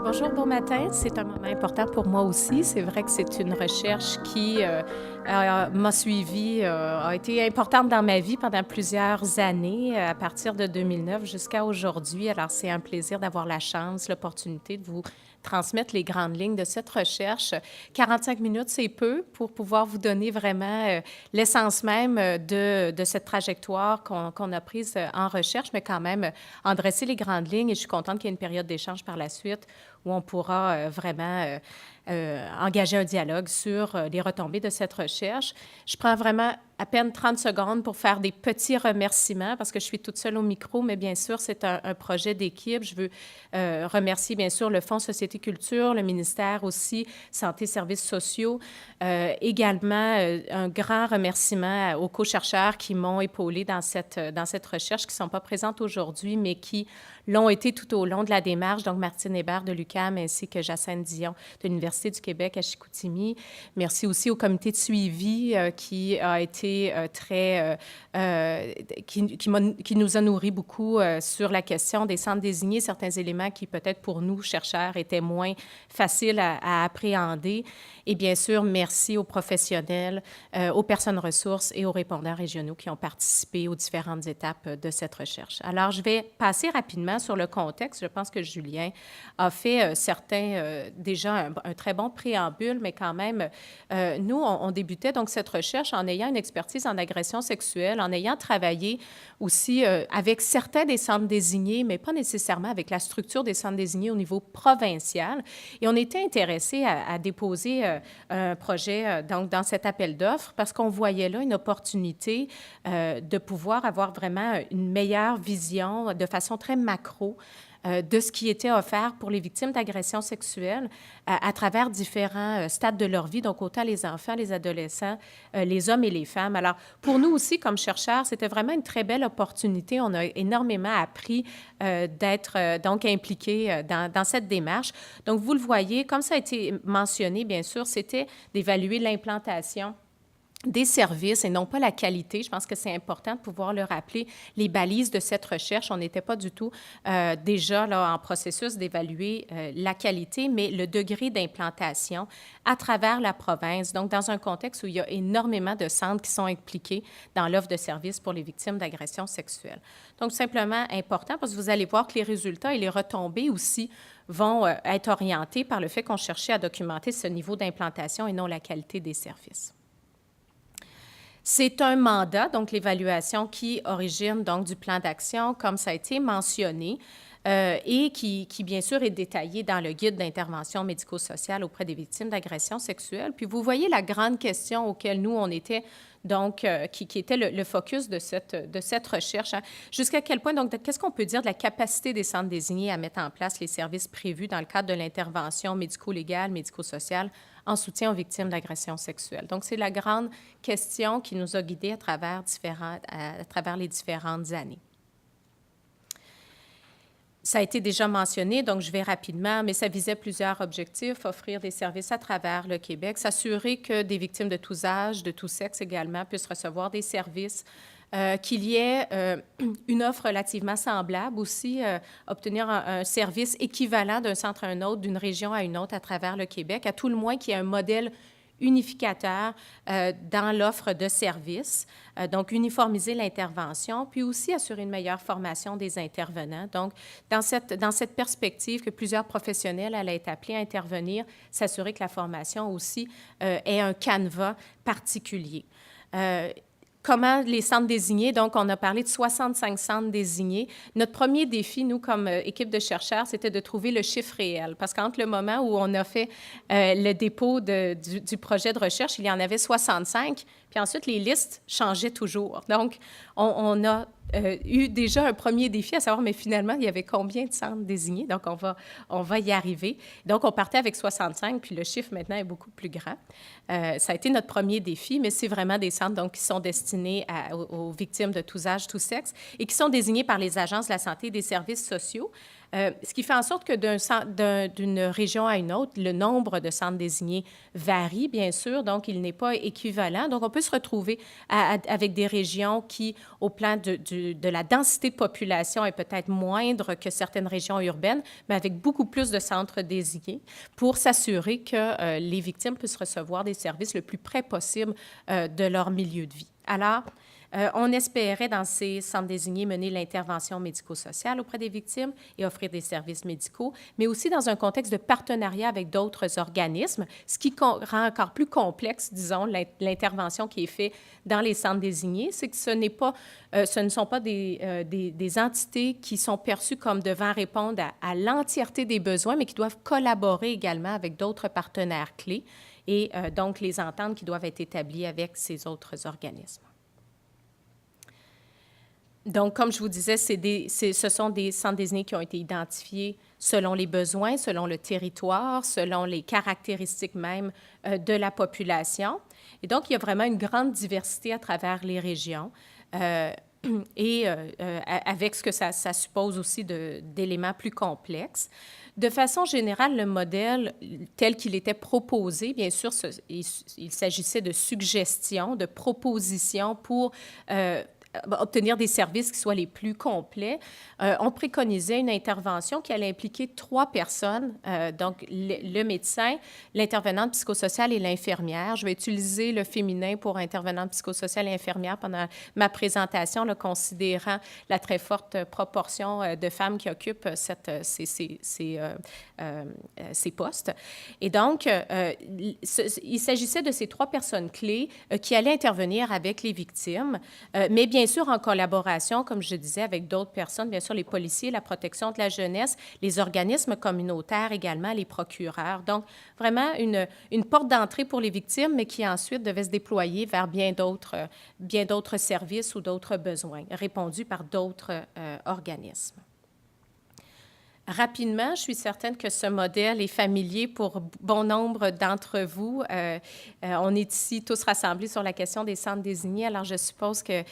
Bonjour, bon matin. C'est un moment important pour moi aussi. C'est vrai que c'est une recherche qui m'a suivie, a été importante dans ma vie pendant plusieurs années, à partir de 2009 jusqu'à aujourd'hui. Alors, c'est un plaisir d'avoir la chance, l'opportunité de vous transmettre les grandes lignes de cette recherche. 45 minutes, c'est peu pour pouvoir vous donner vraiment l'essence même de cette trajectoire qu'on a prise en recherche, mais quand même en dresser les grandes lignes. Et je suis contente qu'il y ait une période d'échange par la suite où on pourra vraiment engager un dialogue sur les retombées de cette recherche. Je prends vraiment à peine 30 secondes pour faire des petits remerciements parce que je suis toute seule au micro, mais bien sûr, c'est un projet d'équipe. Je veux remercier, bien sûr, le Fonds Société Culture, le ministère aussi, Santé, Services sociaux. Également, un grand remerciement aux co-chercheurs qui m'ont épaulé dans cette recherche, qui ne sont pas présentes aujourd'hui, mais qui l'ont été tout au long de la démarche. Donc, Martine Hébert de l'UQAM ainsi que Jacinthe Dion de l'Université du Québec à Chicoutimi. Merci aussi au comité de suivi qui a été qui nous a nourri beaucoup sur la question des centres désignés, certains éléments qui peut-être pour nous, chercheurs, étaient moins faciles à appréhender. Et bien sûr, merci aux professionnels, aux personnes ressources et aux répondants régionaux qui ont participé aux différentes étapes de cette recherche. Alors, je vais passer rapidement sur le contexte. Je pense que Julien a fait déjà un très bon préambule, mais quand même, nous, on débutait donc cette recherche en ayant une expertise en agression sexuelle, en ayant travaillé aussi avec certains des centres désignés, mais pas nécessairement avec la structure des centres désignés au niveau provincial. Et on était intéressés à déposer un projet donc dans cet appel d'offres parce qu'on voyait là une opportunité de pouvoir avoir vraiment une meilleure vision de façon très macro de ce qui était offert pour les victimes d'agressions sexuelles à travers différents stades de leur vie, donc autant les enfants, les adolescents, les hommes et les femmes. Alors, pour nous aussi, comme chercheurs, c'était vraiment une très belle opportunité. On a énormément appris d'être donc impliqués dans cette démarche. Donc, vous le voyez, comme ça a été mentionné, bien sûr, c'était d'évaluer l'implantation des services et non pas la qualité. Je pense que c'est important de pouvoir le rappeler. Les balises de cette recherche, on n'était pas du tout déjà là, en processus d'évaluer la qualité, mais le degré d'implantation à travers la province. Donc, dans un contexte où il y a énormément de centres qui sont impliqués dans l'offre de services pour les victimes d'agressions sexuelles. Donc, simplement important parce que vous allez voir que les résultats et les retombées aussi vont être orientés par le fait qu'on cherchait à documenter ce niveau d'implantation et non la qualité des services. C'est un mandat, donc l'évaluation qui origine donc du plan d'action, comme ça a été mentionné, et qui, bien sûr, est détaillé dans le guide d'intervention médico-sociale auprès des victimes d'agressions sexuelles. Puis vous voyez la grande question auquel nous, on était, donc, qui était le focus de cette recherche. Hein. Jusqu'à quel point, donc, qu'est-ce qu'on peut dire de la capacité des centres désignés à mettre en place les services prévus dans le cadre de l'intervention médico-légale, médico-sociale en soutien aux victimes d'agressions sexuelles. Donc, c'est la grande question qui nous a guidés à travers les différentes années. Ça a été déjà mentionné, donc je vais rapidement, mais ça visait plusieurs objectifs: offrir des services à travers le Québec, s'assurer que des victimes de tous âges, de tous sexes également, puissent recevoir des services, qu'il y ait une offre relativement semblable aussi, obtenir un service équivalent d'un centre à un autre, d'une région à une autre à travers le Québec, à tout le moins qu'il y ait un modèle unificateur dans l'offre de services, donc uniformiser l'intervention, puis aussi assurer une meilleure formation des intervenants. Donc, dans cette perspective que plusieurs professionnels allaient être appelés à intervenir, s'assurer que la formation aussi ait un canevas particulier. Comment les centres désignés, donc on a parlé de 65 centres désignés. Notre premier défi, nous, comme équipe de chercheurs, c'était de trouver le chiffre réel. Parce qu'entre le moment où on a fait le dépôt du projet de recherche, il y en avait 65, puis ensuite les listes changeaient toujours. Donc, on a eu déjà un premier défi à savoir, mais finalement, il y avait combien de centres désignés? Donc, on va y arriver. Donc, on partait avec 65, puis le chiffre maintenant est beaucoup plus grand. Ça a été notre premier défi, mais c'est vraiment des centres donc, qui sont destinés aux victimes de tous âges, tous sexes, et qui sont désignés par les agences de la santé et des services sociaux. Ce qui fait en sorte que d'une région à une autre, le nombre de centres désignés varie, bien sûr, donc il n'est pas équivalent. Donc, on peut se retrouver avec des régions qui, au plan de la densité de population, est peut-être moindre que certaines régions urbaines, mais avec beaucoup plus de centres désignés pour s'assurer que les victimes puissent recevoir des services le plus près possible de leur milieu de vie. Alors, on espérait, dans ces centres désignés, mener l'intervention médico-sociale auprès des victimes et offrir des services médicaux, mais aussi dans un contexte de partenariat avec d'autres organismes, ce qui rend encore plus complexe, disons, l'intervention qui est faite dans les centres désignés. C'est que ce ne sont pas des entités qui sont perçues comme devant répondre à l'entièreté des besoins, mais qui doivent collaborer également avec d'autres partenaires clés et donc les ententes qui doivent être établies avec ces autres organismes. Donc, comme je vous disais, ce sont des centres désignés qui ont été identifiés selon les besoins, selon le territoire, selon les caractéristiques même de la population. Et donc, il y a vraiment une grande diversité à travers les régions et avec ce que ça suppose aussi d'éléments plus complexes. De façon générale, le modèle tel qu'il était proposé, bien sûr, il s'agissait de suggestions, de propositions pour obtenir des services qui soient les plus complets. On préconisait une intervention qui allait impliquer 3 personnes, donc le médecin, l'intervenante psychosociale et l'infirmière. Je vais utiliser le féminin pour intervenante psychosociale et infirmière pendant ma présentation, là, considérant la très forte proportion de femmes qui occupent ces postes. Et donc, il s'agissait de ces 3 personnes clés qui allaient intervenir avec les victimes, mais bien sûr en collaboration, comme je disais, avec d'autres personnes, bien sûr les policiers, la protection de la jeunesse, les organismes communautaires également, les procureurs. Donc, vraiment une porte d'entrée pour les victimes, mais qui ensuite devait se déployer vers bien d'autres services ou d'autres besoins répondus par d'autres organismes. Rapidement, je suis certaine que ce modèle est familier pour bon nombre d'entre vous. On est ici tous rassemblés sur la question des centres désignés, alors je suppose que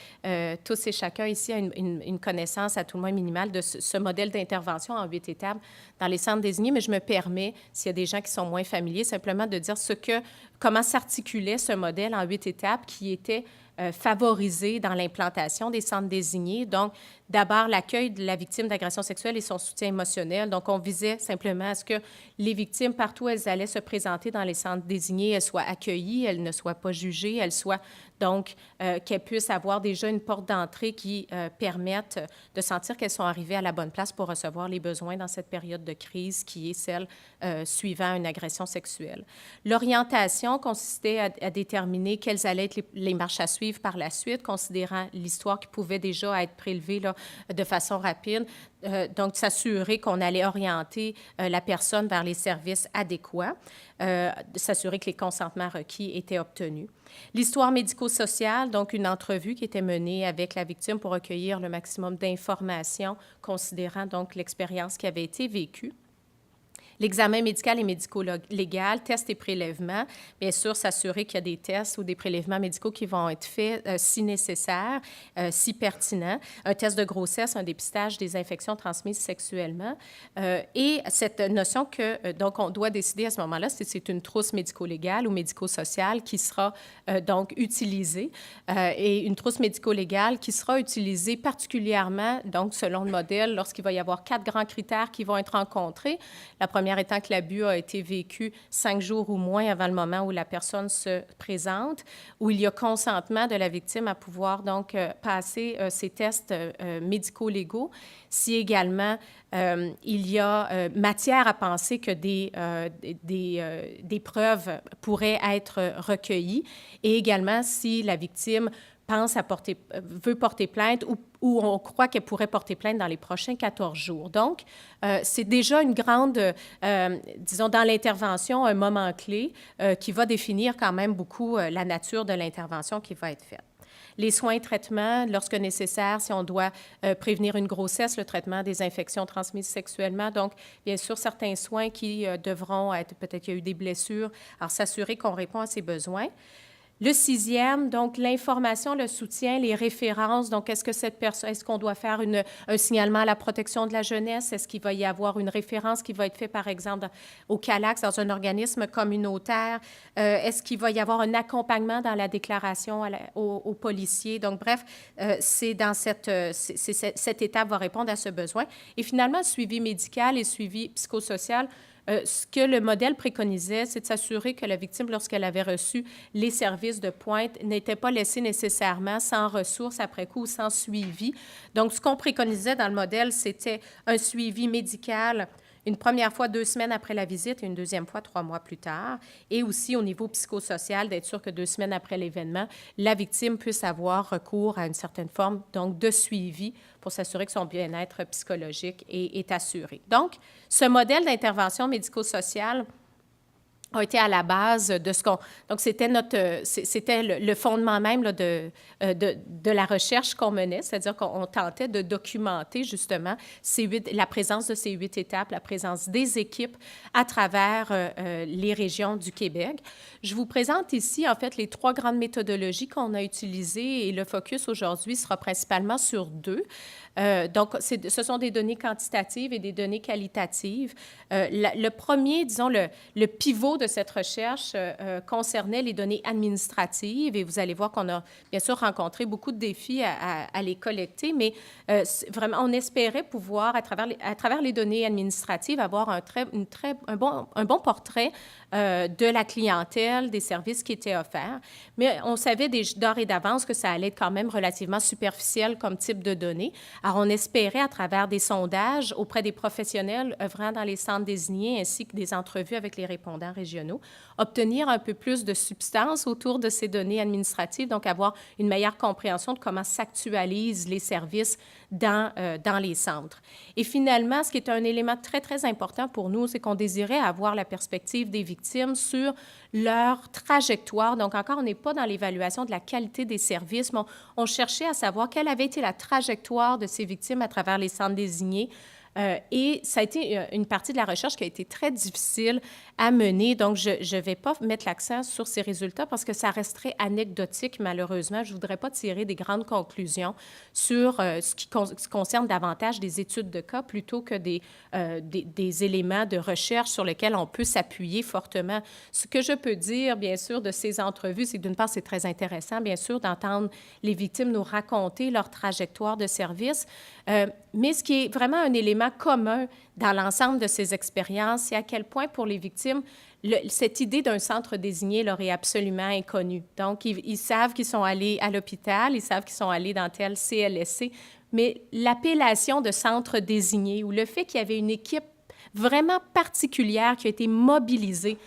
tous et chacun ici a une connaissance à tout le moins minimale de ce modèle d'intervention en 8 étapes dans les centres désignés, mais je me permets, s'il y a des gens qui sont moins familiers, simplement de dire comment s'articulait ce modèle en 8 étapes qui était favorisé dans l'implantation des centres désignés. Donc, d'abord, l'accueil de la victime d'agression sexuelle et son soutien émotionnel. Donc, on visait simplement à ce que les victimes, partout où elles allaient se présenter dans les centres désignés, elles soient accueillies, elles ne soient pas jugées, elles soient donc qu'elles puissent avoir déjà une porte d'entrée qui permette de sentir qu'elles sont arrivées à la bonne place pour recevoir les besoins dans cette période de crise qui est celle suivant une agression sexuelle. L'orientation consistait à déterminer quelles allaient être les marches à suivre par la suite, considérant l'histoire qui pouvait déjà être prélevée là, de façon rapide. Donc, s'assurer qu'on allait orienter la personne vers les services adéquats, s'assurer que les consentements requis étaient obtenus. L'histoire médico-sociale, donc une entrevue qui était menée avec la victime pour recueillir le maximum d'informations, considérant donc l'expérience qui avait été vécue. L'examen médical et médico-légal, tests et prélèvements, bien sûr, s'assurer qu'il y a des tests ou des prélèvements médicaux qui vont être faits si nécessaire, si pertinent. Un test de grossesse, un dépistage des infections transmises sexuellement. Et cette notion que, donc, on doit décider à ce moment-là si c'est une trousse médico-légale ou médico-sociale qui sera donc utilisée. Et une trousse médico-légale qui sera utilisée particulièrement, donc, selon le modèle, lorsqu'il va y avoir 4 grands critères qui vont être rencontrés. La première étant que l'abus a été vécu 5 jours ou moins avant le moment où la personne se présente, où il y a consentement de la victime à pouvoir donc passer ces tests médico-légaux. Si également il y a matière à penser que des preuves pourraient être recueillies, et également si la victime veut porter plainte ou on croit qu'elle pourrait porter plainte dans les prochains 14 jours. Donc, c'est déjà une grande, disons, dans l'intervention, un moment clé qui va définir quand même beaucoup la nature de l'intervention qui va être faite. Les soins et traitements, lorsque nécessaire, si on doit prévenir une grossesse, le traitement des infections transmises sexuellement. Donc, bien sûr, certains soins qui devront être, peut-être qu'il y a eu des blessures, alors s'assurer qu'on répond à ces besoins. Le 6e, donc l'information, le soutien, les références. Donc, est-ce qu'on doit faire un signalement à la protection de la jeunesse? Est-ce qu'il va y avoir une référence qui va être faite, par exemple, au CALAX, dans un organisme communautaire? Est-ce qu'il va y avoir un accompagnement dans la déclaration aux policiers? Donc, bref, cette étape va répondre à ce besoin. Et finalement, le suivi médical et suivi psychosocial. Ce que le modèle préconisait, c'est de s'assurer que la victime, lorsqu'elle avait reçu les services de pointe, n'était pas laissée nécessairement sans ressources après coup, sans suivi. Donc, ce qu'on préconisait dans le modèle, c'était un suivi médical une première fois 2 semaines après la visite et une deuxième fois 3 mois plus tard. Et aussi au niveau psychosocial, d'être sûr que 2 semaines après l'événement, la victime puisse avoir recours à une certaine forme donc de suivi pour s'assurer que son bien-être psychologique est assuré. Donc, ce modèle d'intervention médico-sociale a été à la base de ce qu'on... Donc, c'était le fondement même là, de la recherche qu'on menait, c'est-à-dire qu'on tentait de documenter justement la présence de ces 8 étapes, la présence des équipes à travers les régions du Québec. Je vous présente ici, en fait, les 3 grandes méthodologies qu'on a utilisées et le focus aujourd'hui sera principalement sur 2. Donc, ce sont des données quantitatives et des données qualitatives. Le premier, disons, le pivot de cette recherche concernait les données administratives et vous allez voir qu'on a bien sûr rencontré beaucoup de défis à les collecter, mais vraiment, on espérait pouvoir, à travers les données administratives, avoir un bon portrait de la clientèle, des services qui étaient offerts. Mais on savait d'ores et d'avance que ça allait être quand même relativement superficiel comme type de données. Alors, on espérait, à travers des sondages auprès des professionnels œuvrant dans les centres désignés ainsi que des entrevues avec les répondants régionaux, obtenir un peu plus de substance autour de ces données administratives, donc avoir une meilleure compréhension de comment s'actualisent les services dans les centres. Et finalement, ce qui est un élément très, très important pour nous, c'est qu'on désirait avoir la perspective des victimes sur leur trajectoire. Donc, encore, on n'est pas dans l'évaluation de la qualité des services, mais on cherchait à savoir quelle avait été la trajectoire de ces victimes à travers les centres désignés. Et ça a été une partie de la recherche qui a été très difficile à mener. Donc, je ne vais pas mettre l'accent sur ces résultats parce que ça resterait anecdotique, malheureusement. Je ne voudrais pas tirer des grandes conclusions sur ce qui concerne davantage des études de cas plutôt que des éléments de recherche sur lesquels on peut s'appuyer fortement. Ce que je peux dire, bien sûr, de ces entrevues, c'est que d'une part, c'est très intéressant, bien sûr, d'entendre les victimes nous raconter leur trajectoire de service, mais ce qui est vraiment un élément commun dans l'ensemble de ces expériences, c'est à quel point pour les victimes, cette idée d'un centre désigné leur est absolument inconnue. Donc, ils savent qu'ils sont allés à l'hôpital, ils savent qu'ils sont allés dans tel CLSC, mais l'appellation de centre désigné ou le fait qu'il y avait une équipe vraiment particulière qui a été mobilisée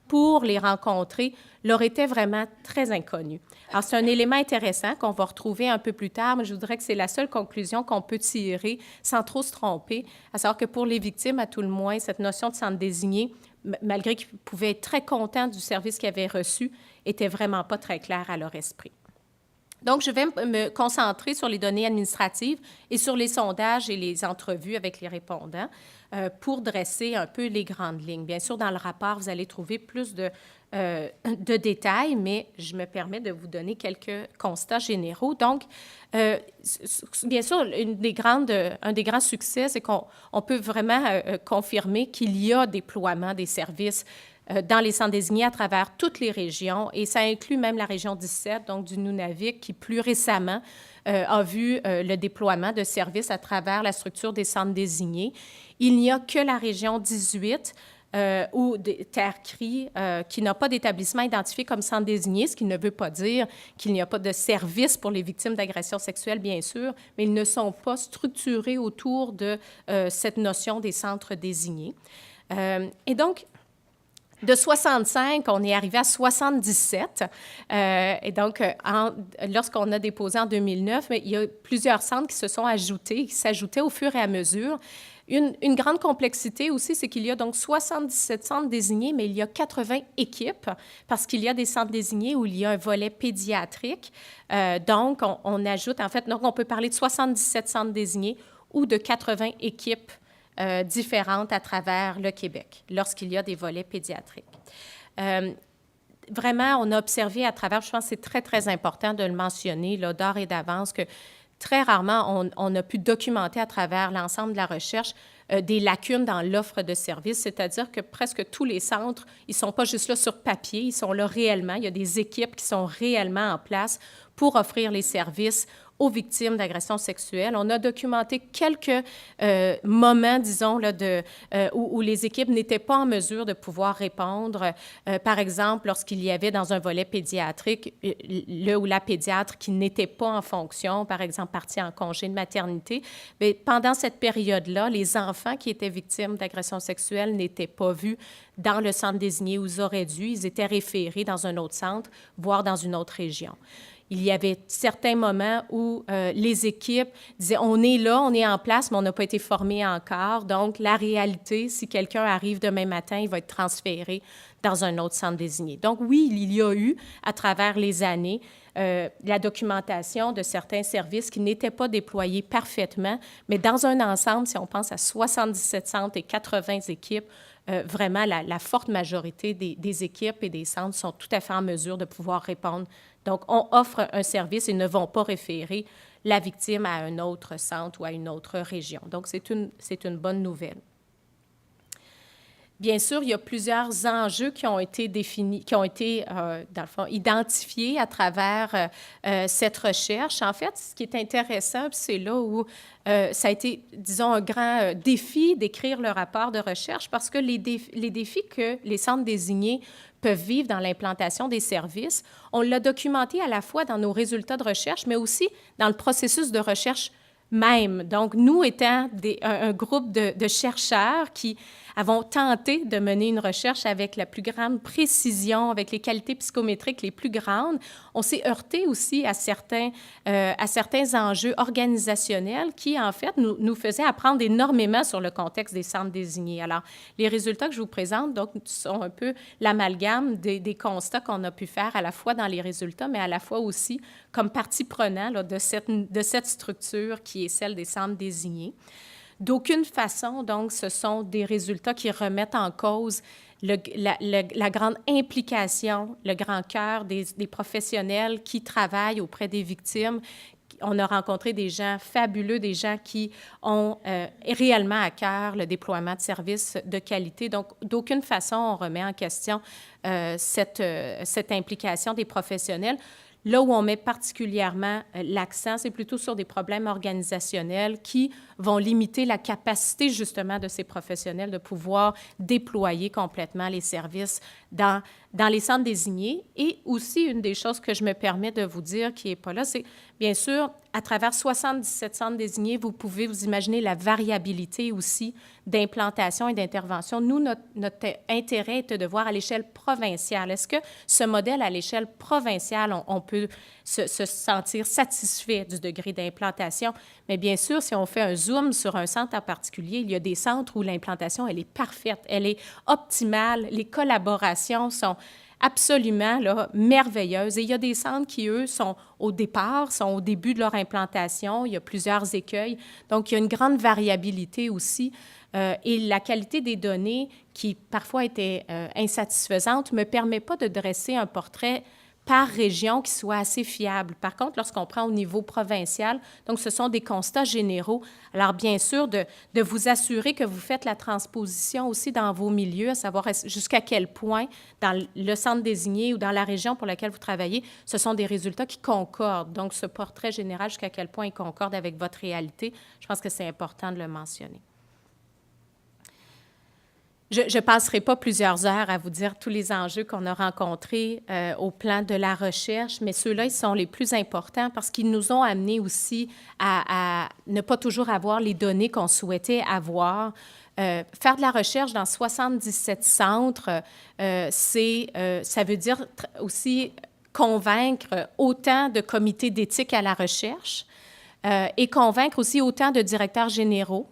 pour les rencontrer leur était vraiment très inconnu. Alors, c'est un élément intéressant qu'on va retrouver un peu plus tard, mais je voudrais que c'est la seule conclusion qu'on peut tirer sans trop se tromper, à savoir que pour les victimes, à tout le moins, cette notion de centre désigné, malgré qu'ils pouvaient être très contents du service qu'ils avaient reçu, était vraiment pas très clair à leur esprit. Donc, je vais me concentrer sur les données administratives et sur les sondages et les entrevues avec les répondants pour dresser un peu les grandes lignes. Bien sûr, dans le rapport, vous allez trouver plus de détails, mais je me permets de vous donner quelques constats généraux. Donc, bien sûr, un des grands succès, c'est qu'on peut vraiment confirmer qu'il y a déploiement des services dans les centres désignés à travers toutes les régions, et ça inclut même la région 17, donc du Nunavik, qui plus récemment a vu le déploiement de services à travers la structure des centres désignés. Il n'y a que la région 18 ou Terre-Crie qui n'a pas d'établissement identifié comme centre désigné, ce qui ne veut pas dire qu'il n'y a pas de service pour les victimes d'agressions sexuelles, bien sûr, mais ils ne sont pas structurés autour de cette notion des centres désignés. Et donc, de 65, on est arrivé à 77. Et donc, lorsqu'on a déposé en 2009, mais il y a plusieurs centres qui se sont ajoutés, qui s'ajoutaient au fur et à mesure. Une grande complexité aussi, c'est qu'il y a donc 77 centres désignés, mais il y a 80 équipes, parce qu'il y a des centres désignés où il y a un volet pédiatrique. Donc, on ajoute, en fait, donc on peut parler de 77 centres désignés ou de 80 équipes différentes à travers le Québec, lorsqu'il y a des volets pédiatriques. vraiment, on a observé à travers, je pense que c'est très, très important de le mentionner, là, d'ores et d'avance, que très rarement, on a pu documenter à travers l'ensemble de la recherche des lacunes dans l'offre de services, c'est-à-dire que presque tous les centres, ils ne sont pas juste là sur papier, ils sont là réellement. Il y a des équipes qui sont réellement en place pour offrir les services aux victimes d'agressions sexuelles. On a documenté quelques moments, disons, là, où les équipes n'étaient pas en mesure de pouvoir répondre. Par exemple, lorsqu'il y avait dans un volet pédiatrique, le ou la pédiatre qui n'était pas en fonction, par exemple, partie en congé de maternité, bien, pendant cette période-là, les enfants qui étaient victimes d'agressions sexuelles n'étaient pas vus dans le centre désigné où ils auraient dû. Ils étaient référés dans un autre centre, voire dans une autre région. Il y avait certains moments où les équipes disaient « on est là, on est en place, mais on n'a pas été formé encore. » Donc, la réalité, si quelqu'un arrive demain matin, il va être transféré dans un autre centre désigné. Donc, oui, il y a eu, à travers les années, la documentation de certains services qui n'étaient pas déployés parfaitement, mais dans un ensemble, si on pense à 77 centres et 80 équipes, vraiment, la forte majorité des équipes et des centres sont tout à fait en mesure de pouvoir répondre. Donc, on offre un service et ne vont pas référer la victime à un autre centre ou à une autre région. Donc, c'est une bonne nouvelle. Bien sûr, il y a plusieurs enjeux qui ont été définis, qui ont été, dans le fond, identifiés à travers cette recherche. En fait, ce qui est intéressant, c'est là où ça a été, disons, un grand défi d'écrire le rapport de recherche parce que les défis que les centres désignés peuvent vivre dans l'implantation des services, on l'a documenté à la fois dans nos résultats de recherche, mais aussi dans le processus de recherche même. Donc, nous étant un groupe de chercheurs qui avons tenté de mener une recherche avec la plus grande précision, avec les qualités psychométriques les plus grandes, on s'est heurté aussi à certains enjeux organisationnels qui, en fait, nous faisaient apprendre énormément sur le contexte des centres désignés. Alors, les résultats que je vous présente, donc, sont un peu l'amalgame des constats qu'on a pu faire à la fois dans les résultats, mais à la fois aussi comme partie prenante là, de cette structure qui est celle des centres désignés. D'aucune façon, donc, ce sont des résultats qui remettent en cause la grande implication, le grand cœur des professionnels qui travaillent auprès des victimes. On a rencontré des gens fabuleux, des gens qui ont réellement à cœur le déploiement de services de qualité. Donc, d'aucune façon, on remet en question cette implication des professionnels. Là où on met particulièrement l'accent, c'est plutôt sur des problèmes organisationnels qui vont limiter la capacité justement de ces professionnels de pouvoir déployer complètement les services dans les centres désignés. Et aussi, une des choses que je me permets de vous dire qui n'est pas là, c'est bien sûr, à travers 77 centres désignés, vous pouvez vous imaginer la variabilité aussi d'implantation et d'intervention. Nous, notre intérêt était de voir à l'échelle provinciale. Est-ce que ce modèle à l'échelle provinciale, on peut se sentir satisfait du degré d'implantation? Mais bien sûr, si on fait un zoom sur un centre en particulier, il y a des centres où l'implantation, elle est parfaite, elle est optimale, les collaborations sont absolument là, merveilleuses. Et il y a des centres qui, eux, sont au début de leur implantation. Il y a plusieurs écueils. Donc, il y a une grande variabilité aussi. Et la qualité des données, qui parfois était insatisfaisante, ne me permet pas de dresser un portrait par région qui soit assez fiable. Par contre, lorsqu'on prend au niveau provincial, donc ce sont des constats généraux. Alors, bien sûr, de vous assurer que vous faites la transposition aussi dans vos milieux, à savoir jusqu'à quel point, dans le centre désigné ou dans la région pour laquelle vous travaillez, ce sont des résultats qui concordent. Donc, ce portrait général, jusqu'à quel point il concorde avec votre réalité, je pense que c'est important de le mentionner. Je ne passerai pas plusieurs heures à vous dire tous les enjeux qu'on a rencontrés au plan de la recherche, mais ceux-là, ils sont les plus importants parce qu'ils nous ont amenés aussi à ne pas toujours avoir les données qu'on souhaitait avoir. Faire de la recherche dans 77 centres, ça veut dire aussi convaincre autant de comités d'éthique à la recherche et convaincre aussi autant de directeurs généraux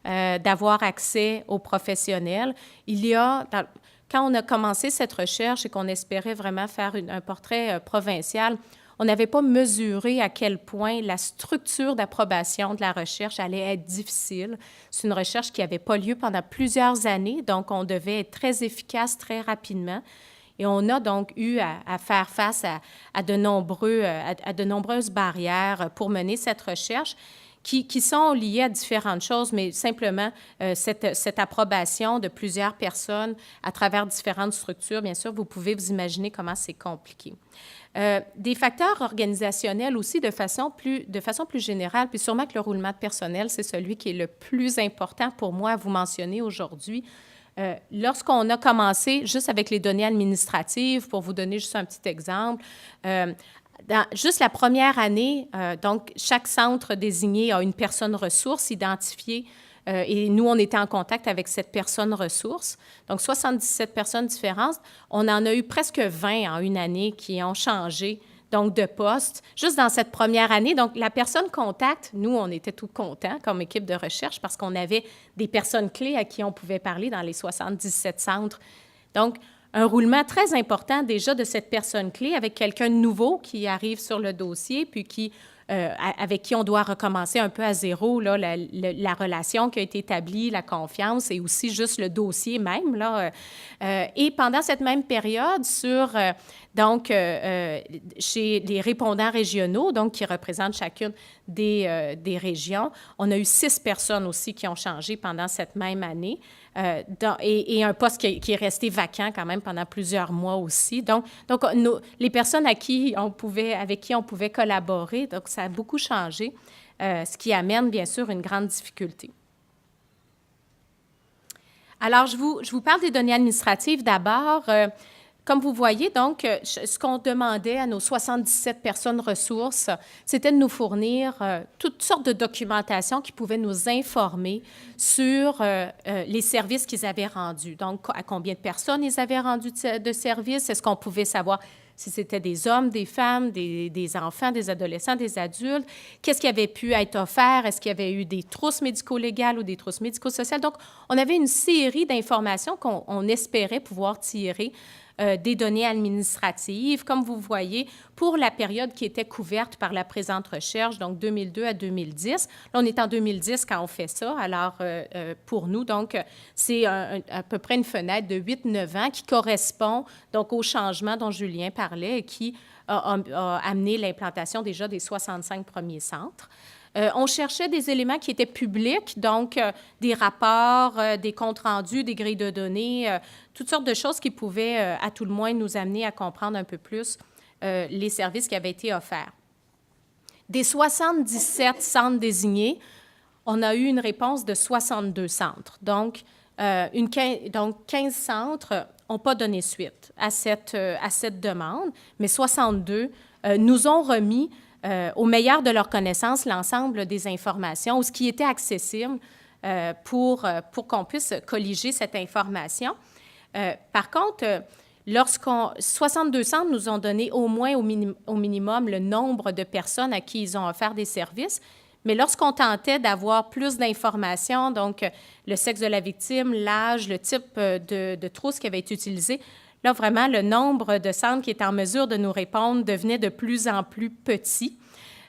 d'avoir accès aux professionnels. Quand on a commencé cette recherche et qu'on espérait vraiment faire un portrait provincial, on n'avait pas mesuré à quel point la structure d'approbation de la recherche allait être difficile. C'est une recherche qui n'avait pas lieu pendant plusieurs années, donc on devait être très efficace très rapidement. Et on a donc eu à faire face à de nombreuses barrières pour mener cette recherche qui sont liées à différentes choses, mais simplement cette approbation de plusieurs personnes à travers différentes structures. Bien sûr, vous pouvez vous imaginer comment c'est compliqué. Des facteurs organisationnels aussi de façon plus générale, puis sûrement que le roulement de personnel, c'est celui qui est le plus important pour moi à vous mentionner aujourd'hui. Lorsqu'on a commencé juste avec les données administratives, pour vous donner juste un petit exemple, dans juste la première année, donc chaque centre désigné a une personne ressource identifiée et nous, on était en contact avec cette personne ressource. Donc, 77 personnes différentes. On en a eu presque 20 en une année qui ont changé donc de poste, juste dans cette première année. Donc, la personne contact, nous, on était tout contents comme équipe de recherche parce qu'on avait des personnes clés à qui on pouvait parler dans les 77 centres. Donc, un roulement très important déjà de cette personne clé avec quelqu'un de nouveau qui arrive sur le dossier, puis avec qui on doit recommencer un peu à zéro, là, la relation qui a été établie, la confiance et aussi juste le dossier même. Là, et pendant cette même période, chez les répondants régionaux, donc qui représentent chacune des régions, on a eu 6 personnes aussi qui ont changé pendant cette même année. Et un poste qui est resté vacant quand même pendant plusieurs mois aussi. Donc les personnes avec qui on pouvait collaborer, donc ça a beaucoup changé, ce qui amène bien sûr une grande difficulté. Alors, je vous parle des données administratives d'abord. Comme vous voyez, donc, ce qu'on demandait à nos 77 personnes ressources, c'était de nous fournir toutes sortes de documentation qui pouvaient nous informer sur les services qu'ils avaient rendus. Donc, à combien de personnes ils avaient rendu de services? Est-ce qu'on pouvait savoir si c'était des hommes, des femmes, des enfants, des adolescents, des adultes? Qu'est-ce qui avait pu être offert? Est-ce qu'il y avait eu des trousses médico-légales ou des trousses médico-sociales? Donc, on avait une série d'informations qu'on espérait pouvoir tirer des données administratives, comme vous voyez, pour la période qui était couverte par la présente recherche, donc 2002 à 2010. Là, on est en 2010 quand on fait ça. Alors, pour nous, donc, c'est à peu près une fenêtre de 8-9 ans qui correspond donc au changement dont Julien parlait et qui a amené l'implantation déjà des 65 premiers centres. On cherchait des éléments qui étaient publics, donc des rapports, des comptes rendus, des grilles de données, toutes sortes de choses qui pouvaient, à tout le moins, nous amener à comprendre un peu plus les services qui avaient été offerts. Des 77 centres désignés, on a eu une réponse de 62 centres. Donc 15 centres n'ont pas donné suite à cette demande, mais 62 nous ont remis au meilleur de leur connaissance, l'ensemble des informations ou ce qui était accessible pour qu'on puisse colliger cette information. Par contre, 62 centres nous ont donné au moins au minimum le nombre de personnes à qui ils ont offert des services, mais lorsqu'on tentait d'avoir plus d'informations, donc le sexe de la victime, l'âge, le type de trousse qui avait été utilisé, là, vraiment, le nombre de centres qui étaient en mesure de nous répondre devenait de plus en plus petit.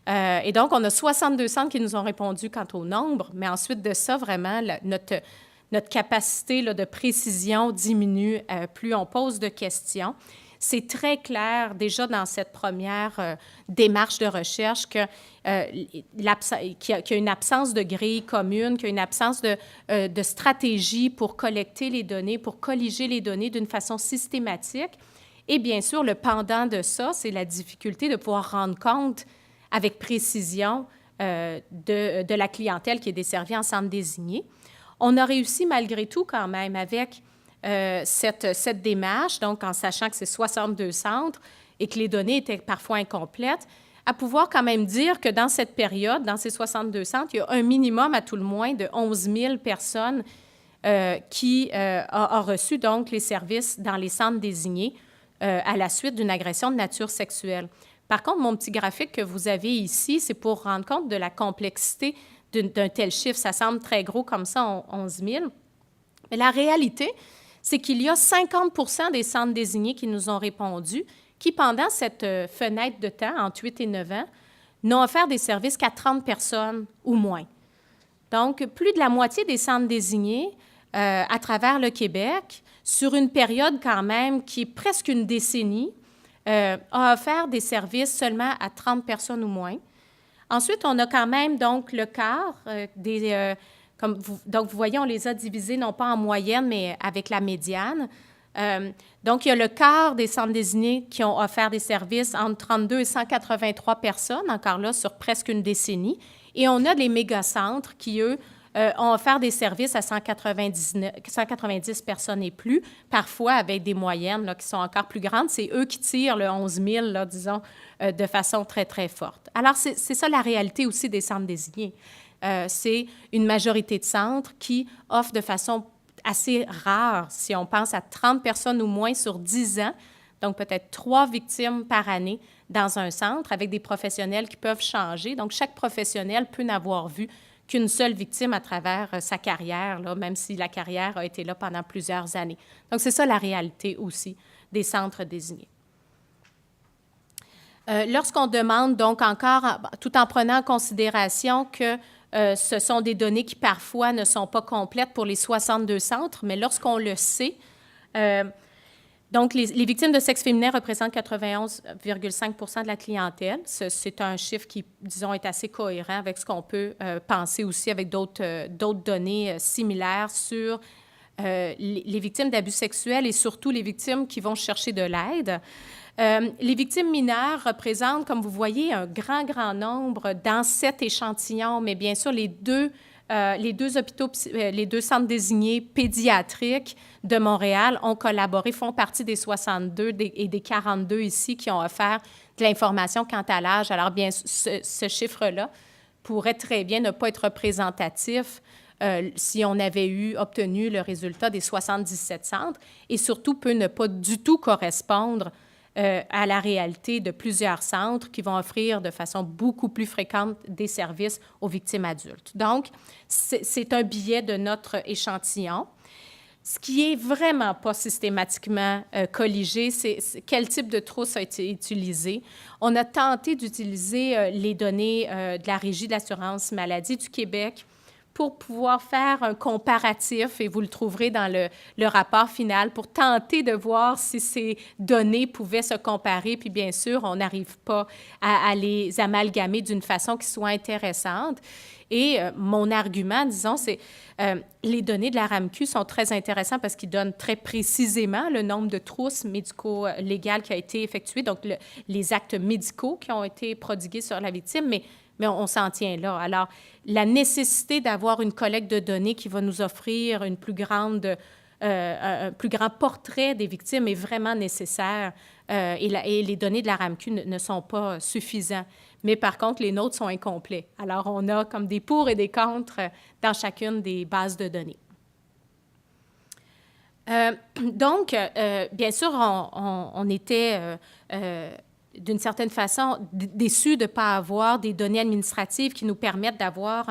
Et donc, on a 62 centres qui nous ont répondu quant au nombre, mais ensuite de ça, vraiment, notre capacité là, de précision diminue plus on pose de questions. C'est très clair déjà dans cette première démarche de recherche qu'il y a une absence de grille commune, qu'il y a une absence de stratégie pour collecter les données, pour colliger les données d'une façon systématique. Et bien sûr, le pendant de ça, c'est la difficulté de pouvoir rendre compte avec précision de la clientèle qui est desservie en centre désigné. On a réussi malgré tout quand même avec cette démarche, donc en sachant que c'est 62 centres et que les données étaient parfois incomplètes, à pouvoir quand même dire que dans cette période, dans ces 62 centres, il y a un minimum à tout le moins de 11 000 personnes qui ont reçu donc les services dans les centres désignés à la suite d'une agression de nature sexuelle. Par contre, mon petit graphique que vous avez ici, c'est pour rendre compte de la complexité d'un tel chiffre. Ça semble très gros comme ça, 11 000. Mais la réalité, c'est qu'il y a 50 % des centres désignés qui nous ont répondu qui, pendant cette fenêtre de temps, entre 8 et 9 ans, n'ont offert des services qu'à 30 personnes ou moins. Donc, plus de la moitié des centres désignés à travers le Québec, sur une période quand même qui est presque une décennie, a offert des services seulement à 30 personnes ou moins. Ensuite, on a quand même donc le quart donc vous voyez, on les a divisés non pas en moyenne, mais avec la médiane. Donc, il y a le quart des centres désignés qui ont offert des services entre 32 et 183 personnes, encore là, sur presque une décennie. Et on a les mégacentres qui, eux, ont offert des services à 190 personnes et plus, parfois avec des moyennes là, qui sont encore plus grandes. C'est eux qui tirent le 11 000, là, disons, de façon très, très forte. Alors, c'est ça la réalité aussi des centres désignés. C'est une majorité de centres qui offrent de façon assez rare, si on pense à 30 personnes ou moins sur 10 ans, donc peut-être 3 victimes par année dans un centre avec des professionnels qui peuvent changer. Donc, chaque professionnel peut n'avoir vu qu'une seule victime à travers sa carrière, là, même si la carrière a été là pendant plusieurs années. Donc, c'est ça la réalité aussi des centres désignés. Lorsqu'on demande donc encore, tout en prenant en considération que ce sont des données qui parfois ne sont pas complètes pour les 62 centres, mais lorsqu'on le sait, donc les victimes de sexe féminin représentent 91,5 % de la clientèle. C'est un chiffre qui, disons, est assez cohérent avec ce qu'on peut penser aussi avec d'autres données similaires sur les victimes d'abus sexuels et surtout les victimes qui vont chercher de l'aide. Les victimes mineures représentent, comme vous voyez, un grand nombre dans cet échantillon, mais bien sûr, les deux centres désignés pédiatriques de Montréal ont collaboré, font partie des 62 et des 42 ici qui ont offert de l'information quant à l'âge. Alors, bien, ce chiffre-là pourrait très bien ne pas être représentatif si on avait obtenu le résultat des 77 centres et surtout peut ne pas du tout correspondre à la réalité de plusieurs centres qui vont offrir de façon beaucoup plus fréquente des services aux victimes adultes. Donc, c'est un biais de notre échantillon. Ce qui est vraiment pas systématiquement colligé, c'est quel type de trousse a été utilisé. On a tenté d'utiliser les données de la Régie de l'assurance maladie du Québec pour pouvoir faire un comparatif, et vous le trouverez dans le rapport final, pour tenter de voir si ces données pouvaient se comparer. Puis bien sûr, on n'arrive pas à les amalgamer d'une façon qui soit intéressante. Et mon argument, disons, c'est les données de la RAMQ sont très intéressantes parce qu'ils donnent très précisément le nombre de trousses médico-légales qui a été effectuées, donc les actes médicaux qui ont été prodigués sur la victime, mais on s'en tient là. Alors, la nécessité d'avoir une collecte de données qui va nous offrir un plus grand portrait des victimes est vraiment nécessaire et les données de la RAMQ ne sont pas suffisantes. Mais par contre, les nôtres sont incomplets. Alors, on a comme des pour et des contre dans chacune des bases de données. Donc, bien sûr, on était d'une certaine façon déçus de ne pas avoir des données administratives qui nous permettent d'avoir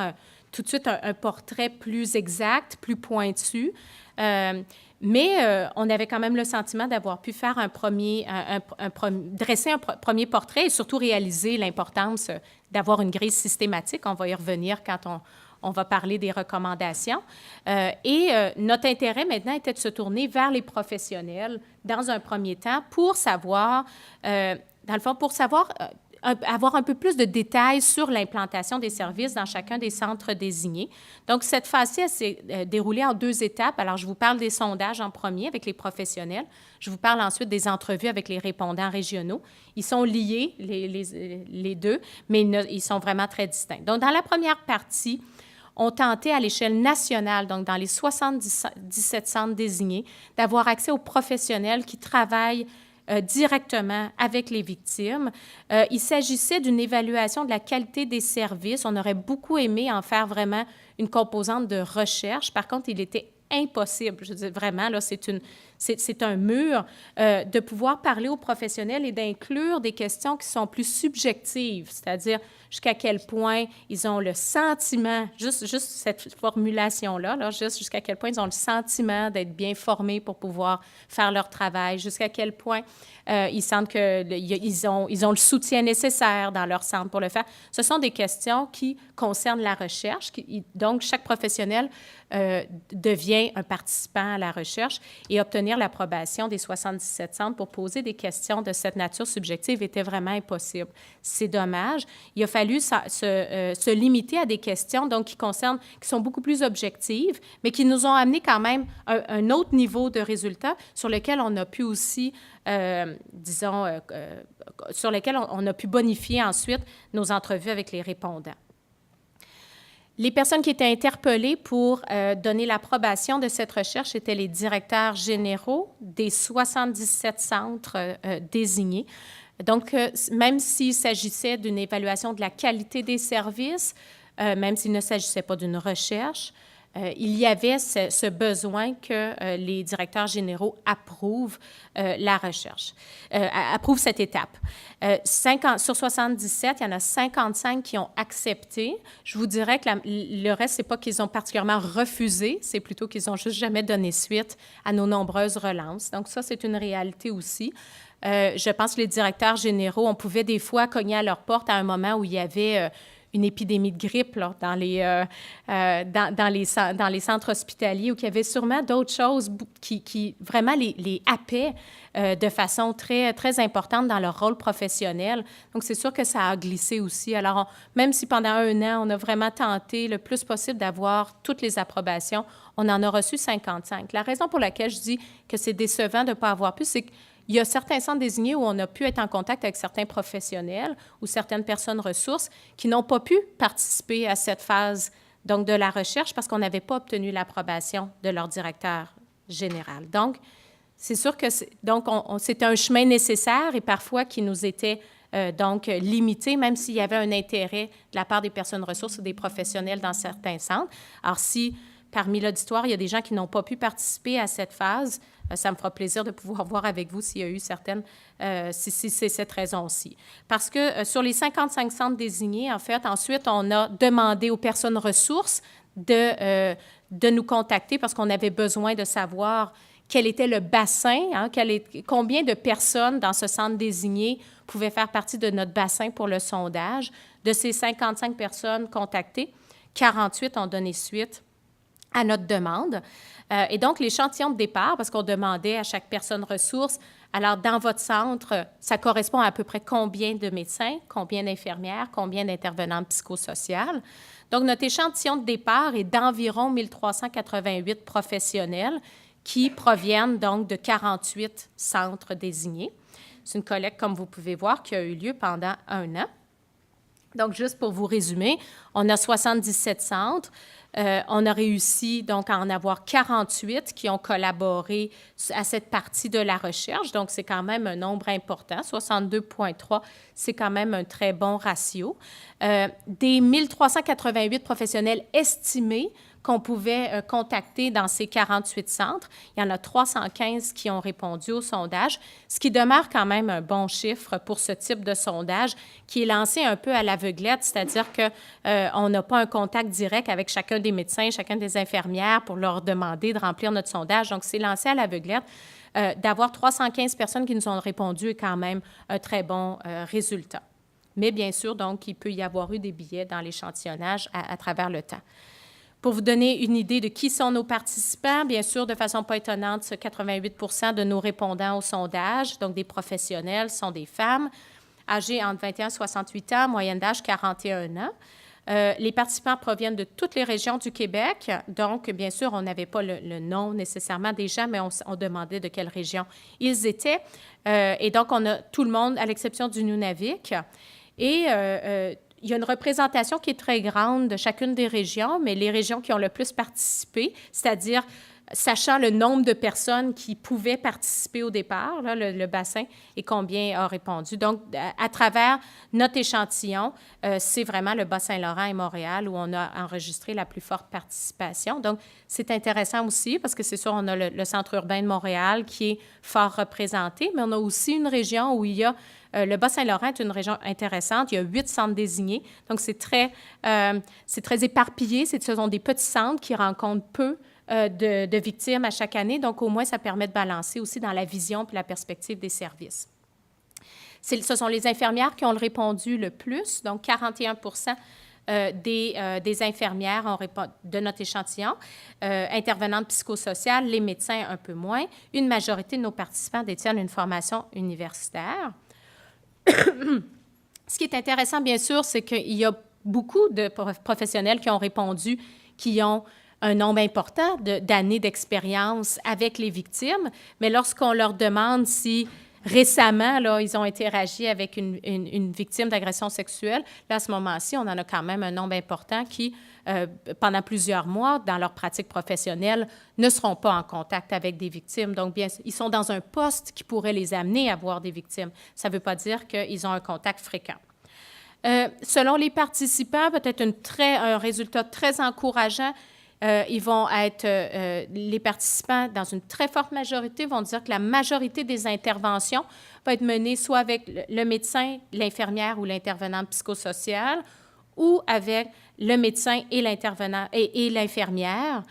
tout de suite un portrait plus exact, plus pointu. Mais on avait quand même le sentiment d'avoir pu faire dresser un premier portrait et surtout réaliser l'importance d'avoir une grille systématique. On va y revenir quand on va parler des recommandations. Notre intérêt maintenant était de se tourner vers les professionnels dans un premier temps pour savoir, dans le fond, avoir un peu plus de détails sur l'implantation des services dans chacun des centres désignés. Donc, cette phase-ci, elle s'est déroulée en 2 étapes. Alors, je vous parle des sondages en premier avec les professionnels. Je vous parle ensuite des entrevues avec les répondants régionaux. Ils sont liés, les deux, mais ils sont vraiment très distincts. Donc, dans la première partie, on tentait à l'échelle nationale, donc dans les 77 centres désignés, d'avoir accès aux professionnels qui travaillent directement avec les victimes. Il s'agissait d'une évaluation de la qualité des services. On aurait beaucoup aimé en faire vraiment une composante de recherche. Par contre, il était impossible. Je veux dire, vraiment, là, c'est c'est un mur, de pouvoir parler aux professionnels et d'inclure des questions qui sont plus subjectives, c'est-à-dire jusqu'à quel point ils ont le sentiment, juste cette formulation-là, là, juste jusqu'à quel point ils ont le sentiment d'être bien formés pour pouvoir faire leur travail, jusqu'à quel point ils sentent qu'ils ont le soutien nécessaire dans leur centre pour le faire. Ce sont des questions qui concernent la recherche. Donc, chaque professionnel devient un participant à la recherche et obtenir l'approbation des 77 centres pour poser des questions de cette nature subjective était vraiment impossible. C'est dommage. Il a fallu se limiter à des questions donc, qui sont beaucoup plus objectives, mais qui nous ont amené quand même un autre niveau de résultats sur lequel on a pu aussi, sur lequel on a pu bonifier ensuite nos entrevues avec les répondants. Les personnes qui étaient interpellées pour donner l'approbation de cette recherche étaient les directeurs généraux des 77 centres désignés. Donc, même s'il s'agissait d'une évaluation de la qualité des services, même s'il ne s'agissait pas d'une recherche, il y avait ce besoin que les directeurs généraux approuvent la recherche, approuvent cette étape. Sur 77, il y en a 55 qui ont accepté. Je vous dirais que le reste, ce n'est pas qu'ils ont particulièrement refusé, c'est plutôt qu'ils n'ont juste jamais donné suite à nos nombreuses relances. Donc ça, c'est une réalité aussi. Je pense que les directeurs généraux, on pouvait des fois cogner à leur porte à un moment où il y avait une épidémie de grippe là, dans les centres hospitaliers, où il y avait sûrement d'autres choses qui vraiment les happaient de façon très, très importante dans leur rôle professionnel. Donc, c'est sûr que ça a glissé aussi. Alors, même si pendant 1 an, on a vraiment tenté le plus possible d'avoir toutes les approbations, on en a reçu 55. La raison pour laquelle je dis que c'est décevant de ne pas avoir pu, c'est qu'il y a certains centres désignés où on a pu être en contact avec certains professionnels ou certaines personnes ressources qui n'ont pas pu participer à cette phase donc de la recherche parce qu'on n'avait pas obtenu l'approbation de leur directeur général. Donc, c'est sûr que c'est un chemin nécessaire et parfois qui nous était donc limité, même s'il y avait un intérêt de la part des personnes ressources ou des professionnels dans certains centres. Alors, si parmi l'auditoire, il y a des gens qui n'ont pas pu participer à cette phase, ça me fera plaisir de pouvoir voir avec vous s'il y a eu si c'est cette raison-ci. Parce que sur les 55 centres désignés, en fait, ensuite, on a demandé aux personnes ressources de nous contacter parce qu'on avait besoin de savoir quel était le bassin, combien de personnes dans ce centre désigné pouvaient faire partie de notre bassin pour le sondage. De ces 55 personnes contactées, 48 ont donné suite à notre demande. Et donc, l'échantillon de départ, parce qu'on demandait à chaque personne ressource, alors dans votre centre, ça correspond à peu près combien de médecins, combien d'infirmières, combien d'intervenantes psychosociales. Donc, notre échantillon de départ est d'environ 1388 professionnels qui proviennent donc de 48 centres désignés. C'est une collecte, comme vous pouvez voir, qui a eu lieu pendant 1 an. Donc, juste pour vous résumer, on a 77 centres. On a réussi donc à en avoir 48 qui ont collaboré à cette partie de la recherche. Donc, c'est quand même un nombre important. 62,3, c'est quand même un très bon ratio. Des 1388 professionnels estimés qu'on pouvait contacter dans ces 48 centres, il y en a 315 qui ont répondu au sondage, ce qui demeure quand même un bon chiffre pour ce type de sondage qui est lancé un peu à l'aveuglette, c'est-à-dire qu'on n'a pas un contact direct avec chacun des médecins, chacun des infirmières pour leur demander de remplir notre sondage. Donc, c'est lancé à l'aveuglette. D'avoir 315 personnes qui nous ont répondu est quand même un très bon résultat. Mais bien sûr, donc, il peut y avoir eu des billets dans l'échantillonnage à travers le temps. Pour vous donner une idée de qui sont nos participants, bien sûr, de façon pas étonnante, 88 de nos répondants au sondage, donc des professionnels, sont des femmes, âgées entre 21 et 68 ans, moyenne d'âge 41 ans. Les participants proviennent de toutes les régions du Québec. Donc, bien sûr, on n'avait pas le nom nécessairement des gens, mais on demandait de quelle région ils étaient. Et donc, on a tout le monde, à l'exception du Nunavik. Et il y a une représentation qui est très grande de chacune des régions, mais les régions qui ont le plus participé, c'est-à-dire sachant le nombre de personnes qui pouvaient participer au départ, là, le bassin, et combien a répondu. Donc, à travers notre échantillon, c'est vraiment le Bas-Saint-Laurent et Montréal où on a enregistré la plus forte participation. Donc, c'est intéressant aussi parce que c'est sûr, on a le centre urbain de Montréal qui est fort représenté, mais on a aussi une région où il y a le Bas-Saint-Laurent est une région intéressante. Il y a 8 centres désignés. Donc, c'est très éparpillé. Ce sont des petits centres qui rencontrent peu de victimes à chaque année. Donc, au moins, ça permet de balancer aussi dans la vision et la perspective des services. Ce sont les infirmières qui ont répondu le plus. Donc, 41 des infirmières de notre échantillon, intervenantes psychosociales, les médecins un peu moins. Une majorité de nos participants détiennent une formation universitaire. Ce qui est intéressant, bien sûr, c'est qu'il y a beaucoup de professionnels qui ont répondu, qui ont un nombre important d'années d'expérience avec les victimes, mais lorsqu'on leur demande si récemment, là, ils ont interagi avec une victime d'agression sexuelle, là, à ce moment-ci, on en a quand même un nombre important qui, pendant plusieurs mois, dans leur pratique professionnelle, ne seront pas en contact avec des victimes. Donc, bien, ils sont dans un poste qui pourrait les amener à voir des victimes. Ça ne veut pas dire qu'ils ont un contact fréquent. Selon les participants, peut-être un résultat très encourageant. Ils vont être, les participants, dans une très forte majorité, vont dire que la majorité des interventions va être menée soit avec le médecin, l'infirmière ou l'intervenant psychosocial, ou avec le médecin et l'intervenant et l'infirmière,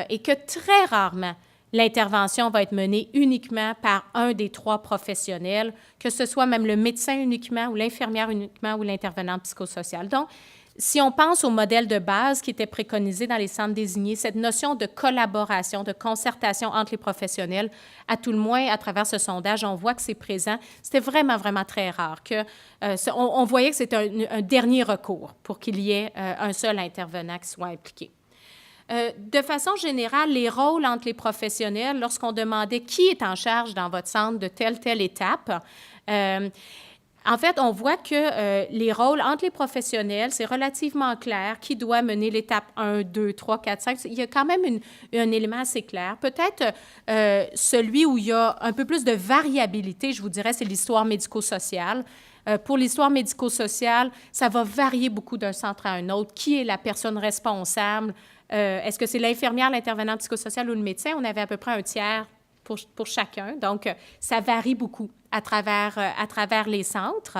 et que très rarement, l'intervention va être menée uniquement par un des 3 professionnels, que ce soit même le médecin uniquement ou l'infirmière uniquement ou l'intervenant psychosocial. Donc, si on pense au modèle de base qui était préconisé dans les centres désignés, cette notion de collaboration, de concertation entre les professionnels, à tout le moins, à travers ce sondage, on voit que c'est présent. C'était vraiment, vraiment très rare. On voyait que c'était un dernier recours pour qu'il y ait un seul intervenant qui soit impliqué. De façon générale, les rôles entre les professionnels, lorsqu'on demandait qui est en charge dans votre centre de telle étape, en fait, on voit que les rôles entre les professionnels, c'est relativement clair qui doit mener l'étape 1, 2, 3, 4, 5. Il y a quand même un élément assez clair. Peut-être celui où il y a un peu plus de variabilité, je vous dirais, c'est l'histoire médico-sociale. Pour l'histoire médico-sociale, ça va varier beaucoup d'un centre à un autre. Qui est la personne responsable? Est-ce que c'est l'infirmière, l'intervenant psychosocial ou le médecin? On avait à peu près un tiers pour chacun. Donc, ça varie beaucoup à travers les centres.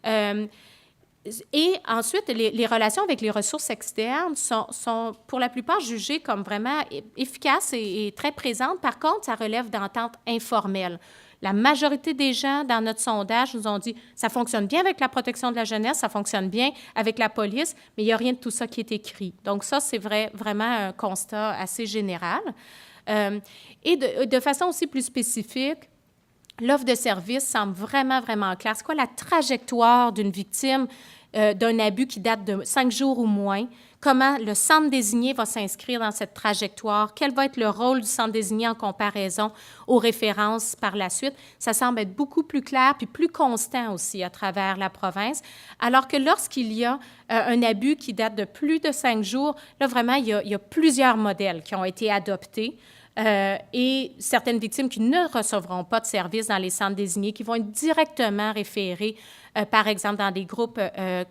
Et ensuite, les relations avec les ressources externes sont pour la plupart jugées comme vraiment efficaces et très présentes. Par contre, ça relève d'ententes informelles. La majorité des gens dans notre sondage nous ont dit « ça fonctionne bien avec la protection de la jeunesse, ça fonctionne bien avec la police, mais il n'y a rien de tout ça qui est écrit. » Donc ça, c'est vraiment un constat assez général. Et de façon aussi plus spécifique, l'offre de service semble vraiment, vraiment claire. C'est quoi la trajectoire d'une victime d'un abus qui date de 5 jours ou moins? Comment le centre désigné va s'inscrire dans cette trajectoire? Quel va être le rôle du centre désigné en comparaison aux références par la suite? Ça semble être beaucoup plus clair puis plus constant aussi à travers la province. Alors que lorsqu'il y a un abus qui date de plus de 5 jours, là, vraiment, il y a plusieurs modèles qui ont été adoptés. Et certaines victimes qui ne recevront pas de services dans les centres désignés, qui vont être directement référées, par exemple, dans des groupes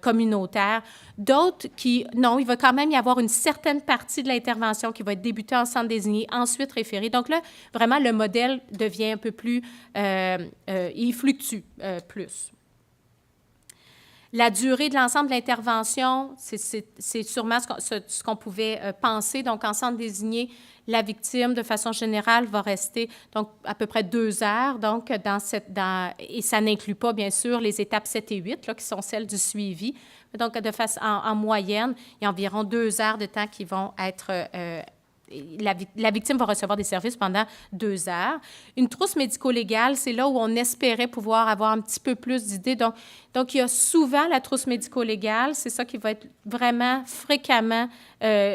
communautaires. D'autres qui, non, il va quand même y avoir une certaine partie de l'intervention qui va être débutée en centre désigné, ensuite référée. Donc là, vraiment, le modèle devient un peu plus, il fluctue plus. La durée de l'ensemble de l'intervention, c'est sûrement ce qu'on pouvait penser. Donc, en centre désigné, la victime, de façon générale, va rester donc à peu près 2 heures. Donc, et ça n'inclut pas, bien sûr, les étapes 7 et 8, là, qui sont celles du suivi. Donc, en moyenne, il y a environ 2 heures de temps qui vont être... la victime va recevoir des services pendant 2 heures. Une trousse médico-légale, c'est là où on espérait pouvoir avoir un petit peu plus d'idées. Donc, il y a souvent la trousse médico-légale, c'est ça qui va être vraiment fréquemment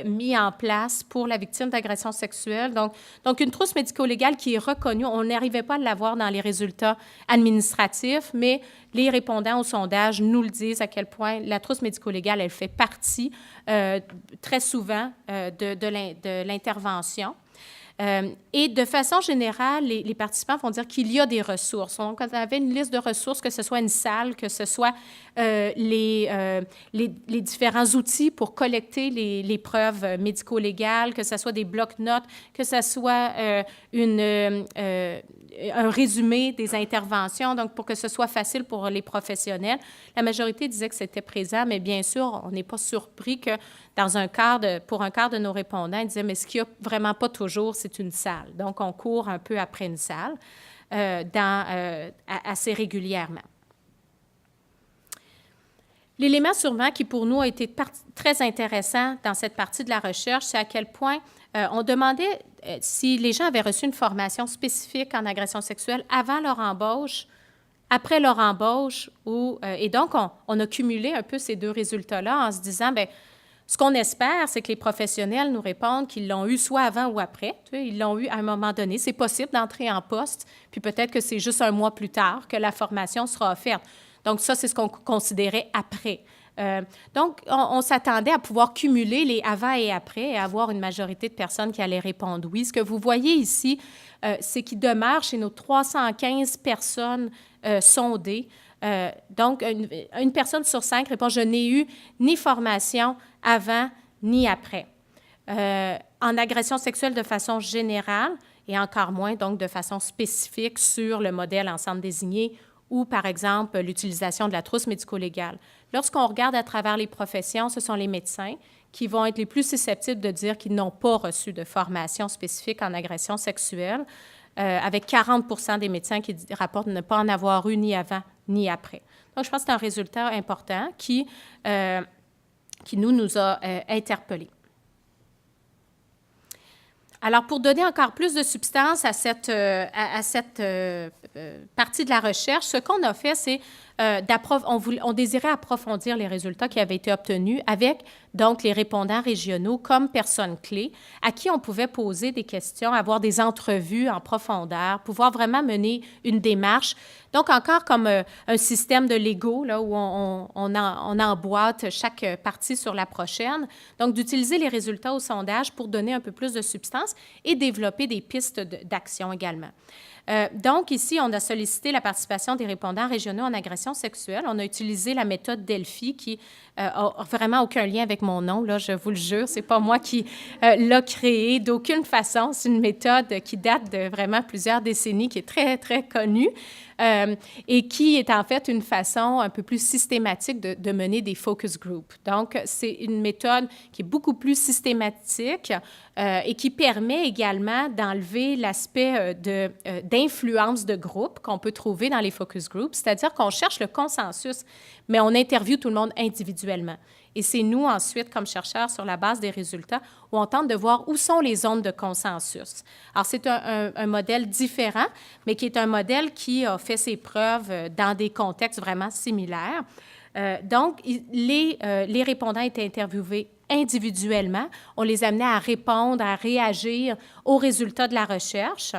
mis en place pour la victime d'agression sexuelle. Donc, une trousse médico-légale qui est reconnue, on n'arrivait pas à l'avoir dans les résultats administratifs, mais les répondants au sondage nous le disent à quel point la trousse médico-légale, elle fait partie très souvent de l'intervention. Et de façon générale, les participants vont dire qu'il y a des ressources. Donc, on avait une liste de ressources, que ce soit une salle, que ce soit les différents outils pour collecter les preuves médico-légales, que ce soit des blocs-notes, que ce soit un résumé des interventions, donc pour que ce soit facile pour les professionnels. La majorité disait que c'était présent, mais bien sûr, on n'est pas surpris que pour un quart de nos répondants, ils disaient, mais ce qu'il n'y a vraiment pas toujours, c'est une salle. Donc, on court un peu après une salle assez régulièrement. L'élément sûrement qui, pour nous, a été très intéressant dans cette partie de la recherche, c'est à quel point on demandait si les gens avaient reçu une formation spécifique en agression sexuelle avant leur embauche, après leur embauche, et donc on a cumulé un peu ces deux résultats-là en se disant, bien, ce qu'on espère, c'est que les professionnels nous répondent qu'ils l'ont eu soit avant ou après. Tu sais, ils l'ont eu à un moment donné. C'est possible d'entrer en poste, puis peut-être que c'est juste un mois plus tard que la formation sera offerte. Donc, ça, c'est ce qu'on considérait après. Donc, on s'attendait à pouvoir cumuler les avant et après et avoir une majorité de personnes qui allaient répondre oui. Ce que vous voyez ici, c'est qu'il demeure chez nos 315 personnes sondées. Donc, une personne sur 5 répond « Je n'ai eu ni formation avant ni après ». En agression sexuelle de façon générale et encore moins, donc, de façon spécifique sur le modèle ensemble désigné ou, par exemple, l'utilisation de la trousse médico-légale. Lorsqu'on regarde à travers les professions, ce sont les médecins qui vont être les plus susceptibles de dire qu'ils n'ont pas reçu de formation spécifique en agression sexuelle, avec 40 des médecins qui rapportent ne pas en avoir eu ni avant ni après. Donc, je pense que c'est un résultat important qui nous a interpellés. Alors, pour donner encore plus de substance à cette partie de la recherche, ce qu'on a fait, c'est on désirait approfondir les résultats qui avaient été obtenus avec, donc, les répondants régionaux comme personnes clés à qui on pouvait poser des questions, avoir des entrevues en profondeur, pouvoir vraiment mener une démarche. Donc, encore comme un système de Lego, là, où on emboîte chaque partie sur la prochaine. Donc, d'utiliser les résultats au sondage pour donner un peu plus de substance et développer des pistes d'action également. Donc, ici, on a sollicité la participation des répondants régionaux en agression sexuelle. On a utilisé la méthode Delphi qui n'a vraiment aucun lien avec mon nom, là, je vous le jure. Ce n'est pas moi qui l'a créée d'aucune façon. C'est une méthode qui date de vraiment plusieurs décennies, qui est très, très connue. Et qui est en fait une façon un peu plus systématique de mener des focus groups. Donc, c'est une méthode qui est beaucoup plus systématique et qui permet également d'enlever l'aspect d'influence de groupe qu'on peut trouver dans les focus groups, c'est-à-dire qu'on cherche le consensus, mais on interviewe tout le monde individuellement. Et c'est nous, ensuite, comme chercheurs, sur la base des résultats, où on tente de voir où sont les zones de consensus. Alors, c'est un modèle différent, mais qui est un modèle qui a fait ses preuves dans des contextes vraiment similaires. Donc, les répondants étaient interviewés individuellement. On les amenait à répondre, à réagir aux résultats de la recherche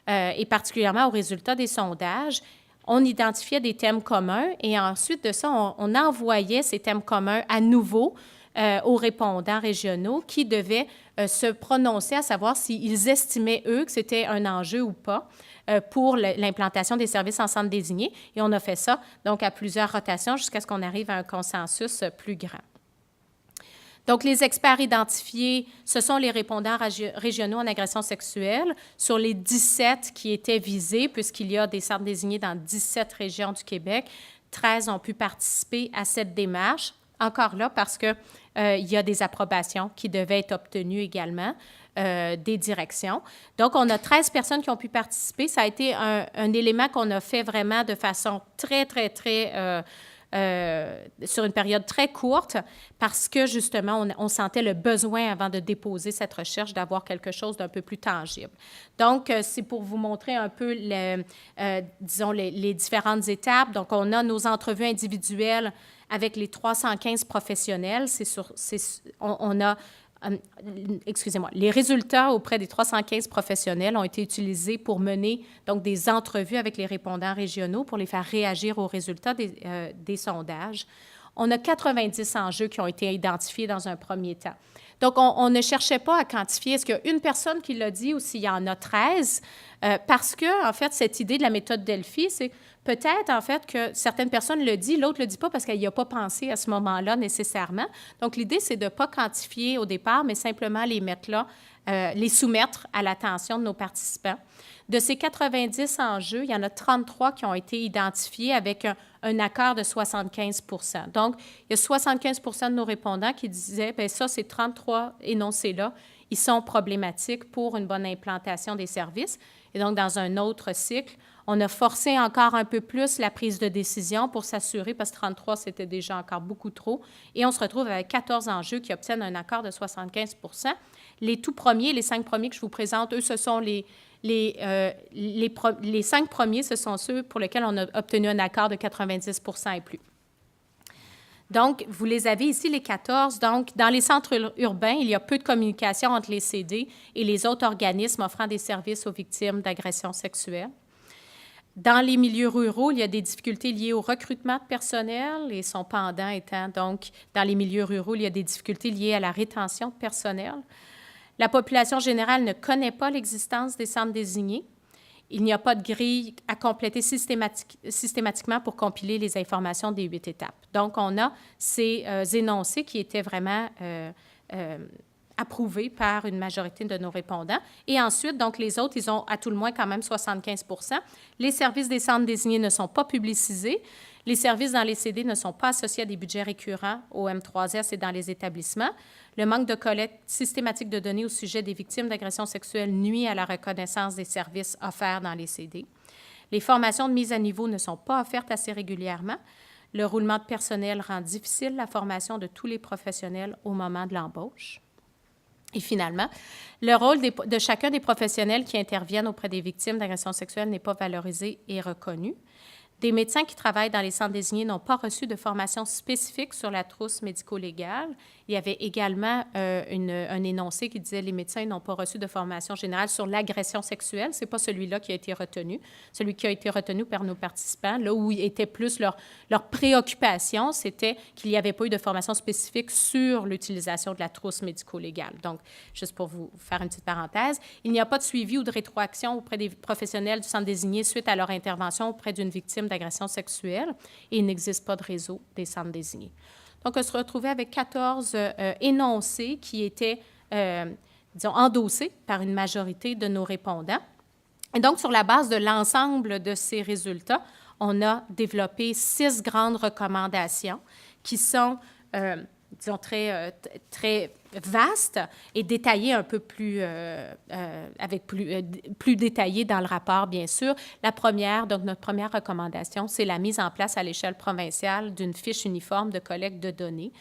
et particulièrement aux résultats des sondages. On identifiait des thèmes communs et ensuite de ça, on envoyait ces thèmes communs à nouveau aux répondants régionaux qui devaient se prononcer à savoir s'ils estimaient, eux, que c'était un enjeu ou pas pour l'implantation des services en centre désigné. Et on a fait ça donc à plusieurs rotations jusqu'à ce qu'on arrive à un consensus plus grand. Donc, les experts identifiés, ce sont les répondants régionaux en agression sexuelle sur les 17 qui étaient visés, puisqu'il y a des centres désignés dans 17 régions du Québec. 13 ont pu participer à cette démarche, encore là parce qu'il y a des approbations qui devaient être obtenues également des directions. Donc, on a 13 personnes qui ont pu participer. Ça a été un élément qu'on a fait vraiment de façon très, très, très sur une période très courte parce que, justement, on sentait le besoin, avant de déposer cette recherche, d'avoir quelque chose d'un peu plus tangible. Donc, c'est pour vous montrer un peu, disons, les différentes étapes. Donc, on a nos entrevues individuelles avec les 315 professionnels. Les résultats auprès des 315 professionnels ont été utilisés pour mener donc des entrevues avec les répondants régionaux pour les faire réagir aux résultats des sondages. on a 90 enjeux qui ont été identifiés dans un premier temps. Donc, on ne cherchait pas à quantifier est-ce qu'il y a une personne qui l'a dit ou s'il y en a 13, parce que, en fait, cette idée de la méthode Delphi, c'est peut-être, en fait, que certaines personnes le disent, l'autre ne le dit pas parce qu'elle n'y a pas pensé à ce moment-là nécessairement. Donc, l'idée, c'est de ne pas quantifier au départ, mais simplement les mettre là, les soumettre à l'attention de nos participants. De ces 90 enjeux, il y en a 33 qui ont été identifiés avec un accord de 75 %. Donc, il y a 75 % de nos répondants qui disaient, bien ça, ces 33 énoncés-là, ils sont problématiques pour une bonne implantation des services. Et donc, dans un autre cycle, on a forcé encore un peu plus la prise de décision pour s'assurer, parce que 33, c'était déjà encore beaucoup trop. Et on se retrouve avec 14 enjeux qui obtiennent un accord de 75 %. Les tout premiers, les 5 premiers que je vous présente, eux, ce sont les 5 premiers, ce sont ceux pour lesquels on a obtenu un accord de 90 % et plus. Donc, vous les avez ici, les 14. Donc, dans les centres urbains, il y a peu de communication entre les CD et les autres organismes offrant des services aux victimes d'agressions sexuelles. Dans les milieux ruraux, il y a des difficultés liées au recrutement de personnel et son pendant étant, donc, dans les milieux ruraux, il y a des difficultés liées à la rétention de personnel. La population générale ne connaît pas l'existence des centres désignés. Il n'y a pas de grille à compléter systématiquement pour compiler les informations des 8 étapes. Donc, on a ces énoncés qui étaient vraiment approuvés par une majorité de nos répondants. Et ensuite, donc, les autres, ils ont à tout le moins quand même 75 %. Les services des centres désignés ne sont pas publicisés. Les services dans les CD ne sont pas associés à des budgets récurrents au M3S et dans les établissements. Le manque de collecte systématique de données au sujet des victimes d'agressions sexuelles nuit à la reconnaissance des services offerts dans les CD. Les formations de mise à niveau ne sont pas offertes assez régulièrement. Le roulement de personnel rend difficile la formation de tous les professionnels au moment de l'embauche. Et finalement, le rôle de chacun des professionnels qui interviennent auprès des victimes d'agressions sexuelles n'est pas valorisé et reconnu. Des médecins qui travaillent dans les centres désignés n'ont pas reçu de formation spécifique sur la trousse médico-légale. Il y avait également un énoncé qui disait que les médecins n'ont pas reçu de formation générale sur l'agression sexuelle. Ce n'est pas celui-là qui a été retenu. Celui qui a été retenu par nos participants, là où était plus leur préoccupation, c'était qu'il n'y avait pas eu de formation spécifique sur l'utilisation de la trousse médico-légale. Donc, juste pour vous faire une petite parenthèse, il n'y a pas de suivi ou de rétroaction auprès des professionnels du centre désigné suite à leur intervention auprès d'une victime d'agression sexuelle et il n'existe pas de réseau des centres désignés. Donc, on se retrouvait avec 14 énoncés qui étaient, disons, endossés par une majorité de nos répondants. Et donc, sur la base de l'ensemble de ces résultats, on a développé 6 grandes recommandations qui sont, disons, très vastes et détaillées un peu plus, plus détaillées dans le rapport, bien sûr. La première, donc notre première recommandation, c'est la mise en place à l'échelle provinciale d'une fiche uniforme de collecte de données.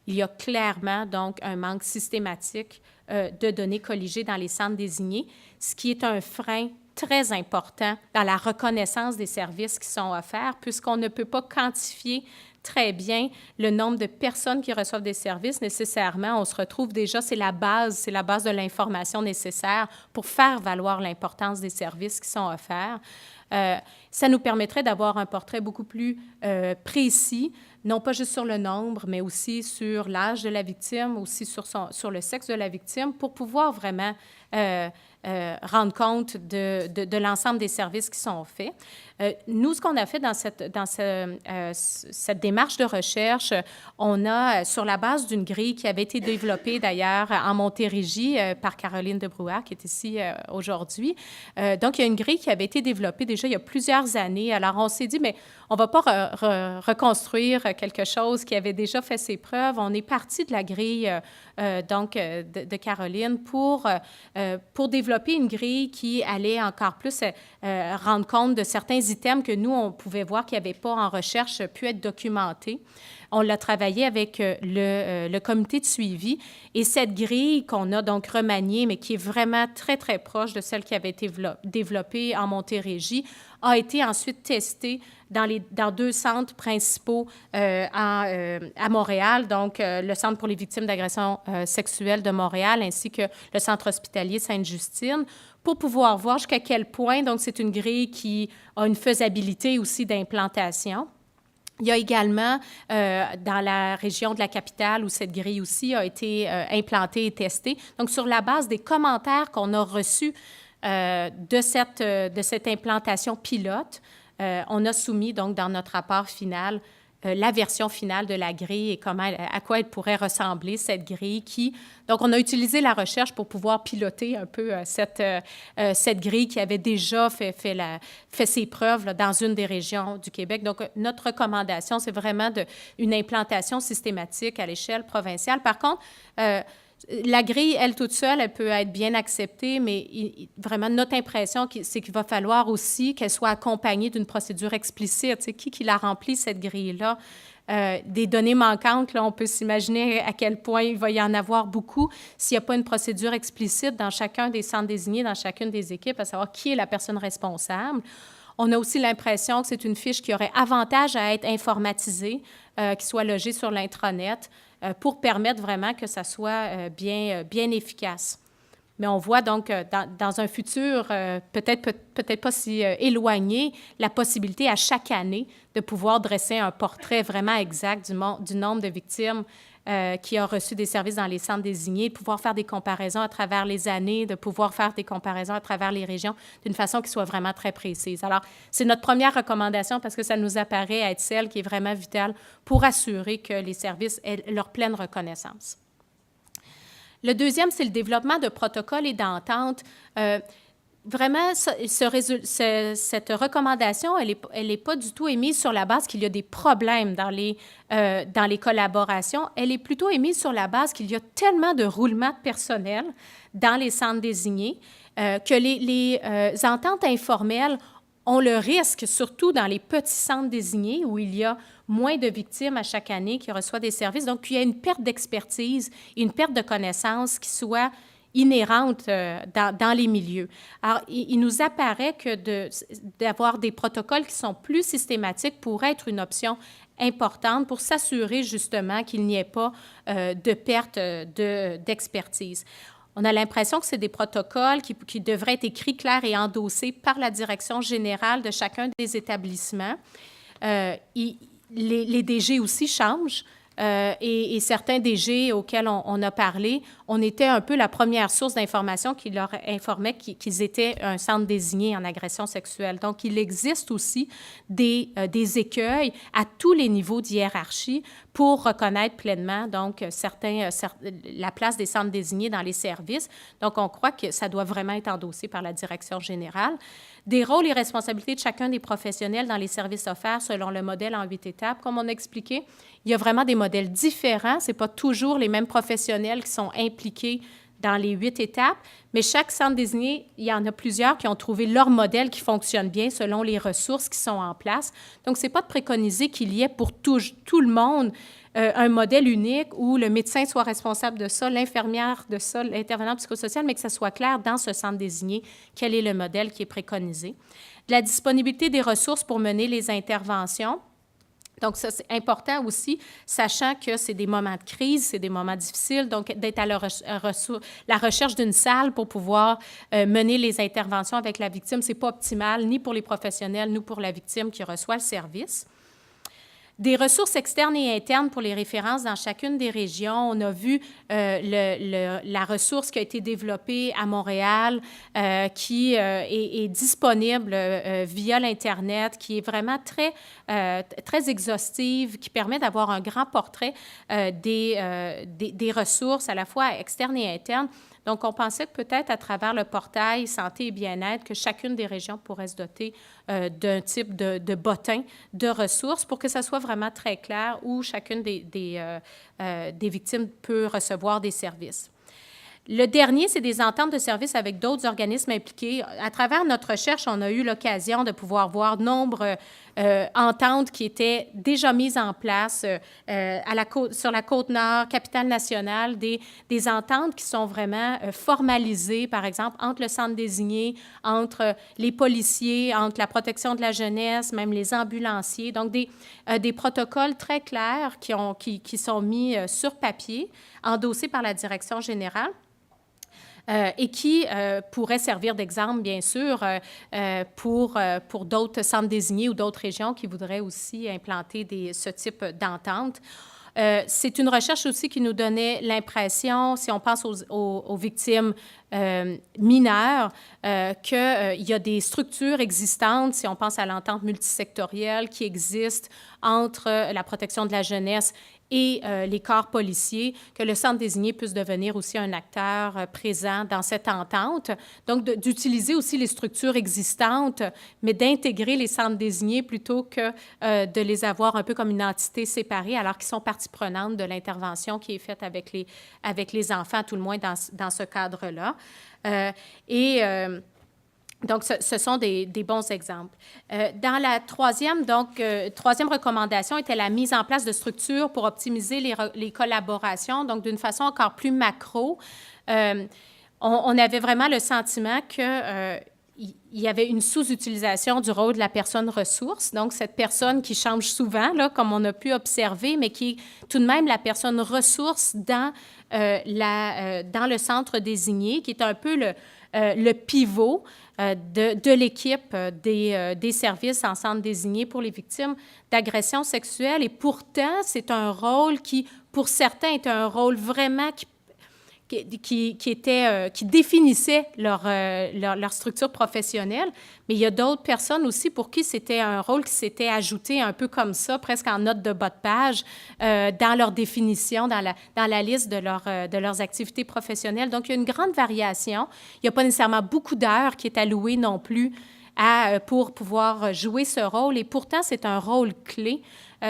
Il y a clairement, donc, un manque systématique de données colligées dans les centres désignés, ce qui est un frein très important dans la reconnaissance des services qui sont offerts, puisqu'on ne peut pas quantifier très bien le nombre de personnes qui reçoivent des services. Nécessairement, on se retrouve déjà, c'est la base de l'information nécessaire pour faire valoir l'importance des services qui sont offerts. Ça nous permettrait d'avoir un portrait beaucoup plus précis, non pas juste sur le nombre, mais aussi sur l'âge de la victime, aussi sur le sexe de la victime, pour pouvoir vraiment rendre compte de l'ensemble des services qui sont faits. Nous, ce qu'on a fait dans cette démarche de recherche, on a, sur la base d'une grille qui avait été développée d'ailleurs en Montérégie par Caroline de Brouwer, qui est ici aujourd'hui. Donc, il y a une grille qui avait été développée déjà il y a plusieurs années. Alors, on s'est dit, mais on ne va pas reconstruire quelque chose qui avait déjà fait ses preuves. On est parti de la grille de Caroline pour développer une grille qui allait encore plus rendre compte de certains items que nous, on pouvait voir qu'il n'y avait pas en recherche pu être documentés. On l'a travaillé avec le comité de suivi et cette grille qu'on a donc remaniée, mais qui est vraiment très, très proche de celle qui avait été développée en Montérégie, a été ensuite testée dans 2 centres principaux à Montréal, donc le Centre pour les victimes d'agressions sexuelles de Montréal ainsi que le Centre hospitalier Sainte-Justine, pour pouvoir voir jusqu'à quel point, donc c'est une grille qui a une faisabilité aussi d'implantation. Il y a également, dans la région de la capitale, où cette grille aussi a été implantée et testée. Donc, sur la base des commentaires qu'on a reçus de cette implantation pilote, on a soumis, donc, dans notre rapport final, la version finale de la grille et à quoi elle pourrait ressembler, cette grille Donc, on a utilisé la recherche pour pouvoir piloter un peu cette grille qui avait déjà fait ses preuves là, dans une des régions du Québec. Donc, notre recommandation, c'est vraiment une implantation systématique à l'échelle provinciale. Par contre, la grille, elle, toute seule, elle peut être bien acceptée, mais vraiment, notre impression, c'est qu'il va falloir aussi qu'elle soit accompagnée d'une procédure explicite. C'est qui la remplit, cette grille-là? Des données manquantes, là, on peut s'imaginer à quel point il va y en avoir beaucoup s'il n'y a pas une procédure explicite dans chacun des centres désignés, dans chacune des équipes, à savoir qui est la personne responsable. On a aussi l'impression que c'est une fiche qui aurait avantage à être informatisée, qui soit logée sur l'intranet, pour permettre vraiment que ça soit bien efficace. Mais on voit donc dans un futur peut-être pas si éloigné, la possibilité à chaque année de pouvoir dresser un portrait vraiment exact du nombre de victimes qui ont reçu des services dans les centres désignés, de pouvoir faire des comparaisons à travers les années, de pouvoir faire des comparaisons à travers les régions d'une façon qui soit vraiment très précise. Alors, c'est notre première recommandation parce que ça nous apparaît être celle qui est vraiment vitale pour assurer que les services aient leur pleine reconnaissance. Le deuxième, c'est le développement de protocoles et d'ententes. Vraiment, cette recommandation, elle est pas du tout émise sur la base qu'il y a des problèmes dans les collaborations. Elle est plutôt émise sur la base qu'il y a tellement de roulement de personnel dans les centres désignés que les ententes informelles ont le risque, surtout dans les petits centres désignés où il y a moins de victimes à chaque année qui reçoivent des services. Donc, il y a une perte d'expertise, une perte de connaissances qui soit inhérente dans les milieux. Alors, il nous apparaît que d'avoir des protocoles qui sont plus systématiques pourrait être une option importante pour s'assurer justement qu'il n'y ait pas de perte d'expertise. On a l'impression que c'est des protocoles qui devraient être écrits clairs et endossés par la direction générale de chacun des établissements. Les DG aussi changent. Et certains DG auxquels on a parlé, on était un peu la première source d'information qui leur informait qu'ils étaient un centre désigné en agression sexuelle. Donc, il existe aussi des écueils à tous les niveaux de hiérarchie pour reconnaître pleinement donc la place des centres désignés dans les services. Donc, on croit que ça doit vraiment être endossé par la direction générale. Des rôles et responsabilités de chacun des professionnels dans les services offerts selon le modèle en 8 étapes. Comme on a expliqué, il y a vraiment des modèles différents. Ce n'est pas toujours les mêmes professionnels qui sont impliqués dans les 8 étapes, mais chaque centre désigné, il y en a plusieurs qui ont trouvé leur modèle qui fonctionne bien selon les ressources qui sont en place. Donc, ce n'est pas de préconiser qu'il y ait pour tout le monde un modèle unique où le médecin soit responsable de ça, l'infirmière de ça, l'intervenant psychosocial, mais que ça soit clair dans ce centre désigné quel est le modèle qui est préconisé. De la disponibilité des ressources pour mener les interventions. Donc, ça, c'est important aussi, sachant que c'est des moments de crise, c'est des moments difficiles, donc d'être à la recherche d'une salle pour pouvoir mener les interventions avec la victime, ce n'est pas optimal, ni pour les professionnels, ni pour la victime qui reçoit le service. Des ressources externes et internes pour les références dans chacune des régions. On a vu la ressource qui a été développée à Montréal, qui est disponible via l'Internet, qui est vraiment très exhaustive, qui permet d'avoir un grand portrait des ressources à la fois externes et internes. Donc, on pensait que peut-être à travers le portail Santé et bien-être, que chacune des régions pourrait se doter d'un type de bottin de ressources pour que ça soit vraiment très clair où chacune des victimes peut recevoir des services. Le dernier, c'est des ententes de services avec d'autres organismes impliqués. À travers notre recherche, on a eu l'occasion de pouvoir voir nombre ententes qui étaient déjà mises en place sur la Côte-Nord, Capitale-Nationale, des ententes qui sont vraiment formalisées, par exemple, entre le centre désigné, entre les policiers, entre la protection de la jeunesse, même les ambulanciers. Donc, des protocoles très clairs qui sont mis sur papier, endossés par la direction générale. et qui pourrait servir d'exemple, bien sûr, pour d'autres centres désignés ou d'autres régions qui voudraient aussi implanter ce type d'entente. C'est une recherche aussi qui nous donnait l'impression, si on pense aux victimes mineures, qu'il y a des structures existantes, si on pense à l'entente multisectorielle qui existe entre la protection de la jeunesse et les corps policiers, que le centre désigné puisse devenir aussi un acteur présent dans cette entente. Donc, d'utiliser aussi les structures existantes, mais d'intégrer les centres désignés plutôt que de les avoir un peu comme une entité séparée, alors qu'ils sont partie prenante de l'intervention qui est faite avec les enfants, à tout le moins dans ce cadre-là. Donc, ce sont des bons exemples. Dans la troisième recommandation était la mise en place de structures pour optimiser les collaborations, donc d'une façon encore plus macro. On avait vraiment le sentiment qu'il y avait une sous-utilisation du rôle de la personne ressource, donc cette personne qui change souvent, là, comme on a pu observer, mais qui est tout de même la personne ressource dans le centre désigné, qui est un peu le pivot de l'équipe des services en centre désigné pour les victimes d'agressions sexuelles. Et pourtant, c'est un rôle qui, pour certains, est un rôle vraiment qui définissait leur structure professionnelle, mais il y a d'autres personnes aussi pour qui c'était un rôle qui s'était ajouté un peu comme ça, presque en note de bas de page, dans leur définition, dans la liste de leurs activités professionnelles. Donc, il y a une grande variation. Il n'y a pas nécessairement beaucoup d'heures qui est allouées non plus pour pouvoir jouer ce rôle, et pourtant, c'est un rôle clé.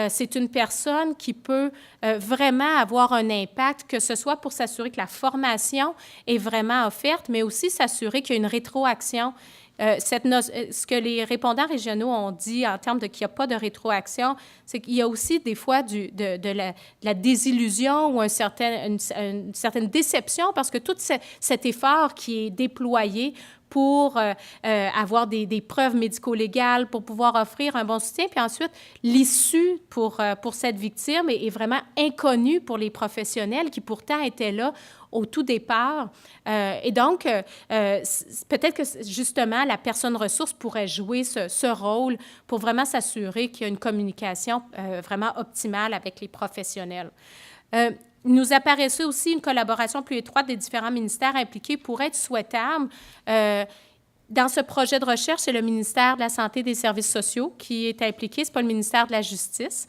C'est une personne qui peut vraiment avoir un impact, que ce soit pour s'assurer que la formation est vraiment offerte, mais aussi s'assurer qu'il y a une rétroaction. Ce que les répondants régionaux ont dit en termes de qu'il n'y a pas de rétroaction, c'est qu'il y a aussi des fois de la désillusion ou une certaine déception, parce que tout cet effort qui est déployé pour avoir des preuves médico-légales, pour pouvoir offrir un bon soutien. Puis ensuite, l'issue pour cette victime est vraiment inconnue pour les professionnels qui pourtant étaient là au tout départ. Et donc, peut-être que justement, la personne ressource pourrait jouer ce rôle pour vraiment s'assurer qu'il y a une communication vraiment optimale avec les professionnels. Il nous apparaissait aussi une collaboration plus étroite des différents ministères impliqués pourrait être souhaitable. Dans ce projet de recherche, c'est le ministère de la Santé et des Services sociaux qui est impliqué, ce n'est pas le ministère de la Justice.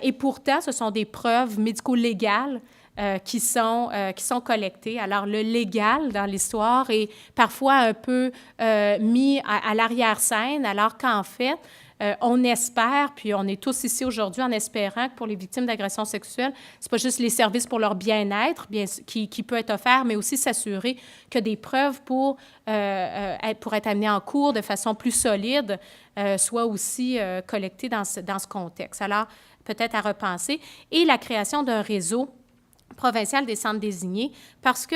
Et pourtant, ce sont des preuves médico-légales qui sont collectées. Alors, le légal dans l'histoire est parfois un peu mis à l'arrière-scène, alors qu'en fait, on espère, puis on est tous ici aujourd'hui en espérant que pour les victimes d'agressions sexuelles, ce n'est pas juste les services pour leur bien-être qui peut être offert, mais aussi s'assurer que des preuves pour être amenées en cours de façon plus solide soient aussi collectées dans ce contexte. Alors, peut-être à repenser. Et la création d'un réseau provincial des centres désignés, parce que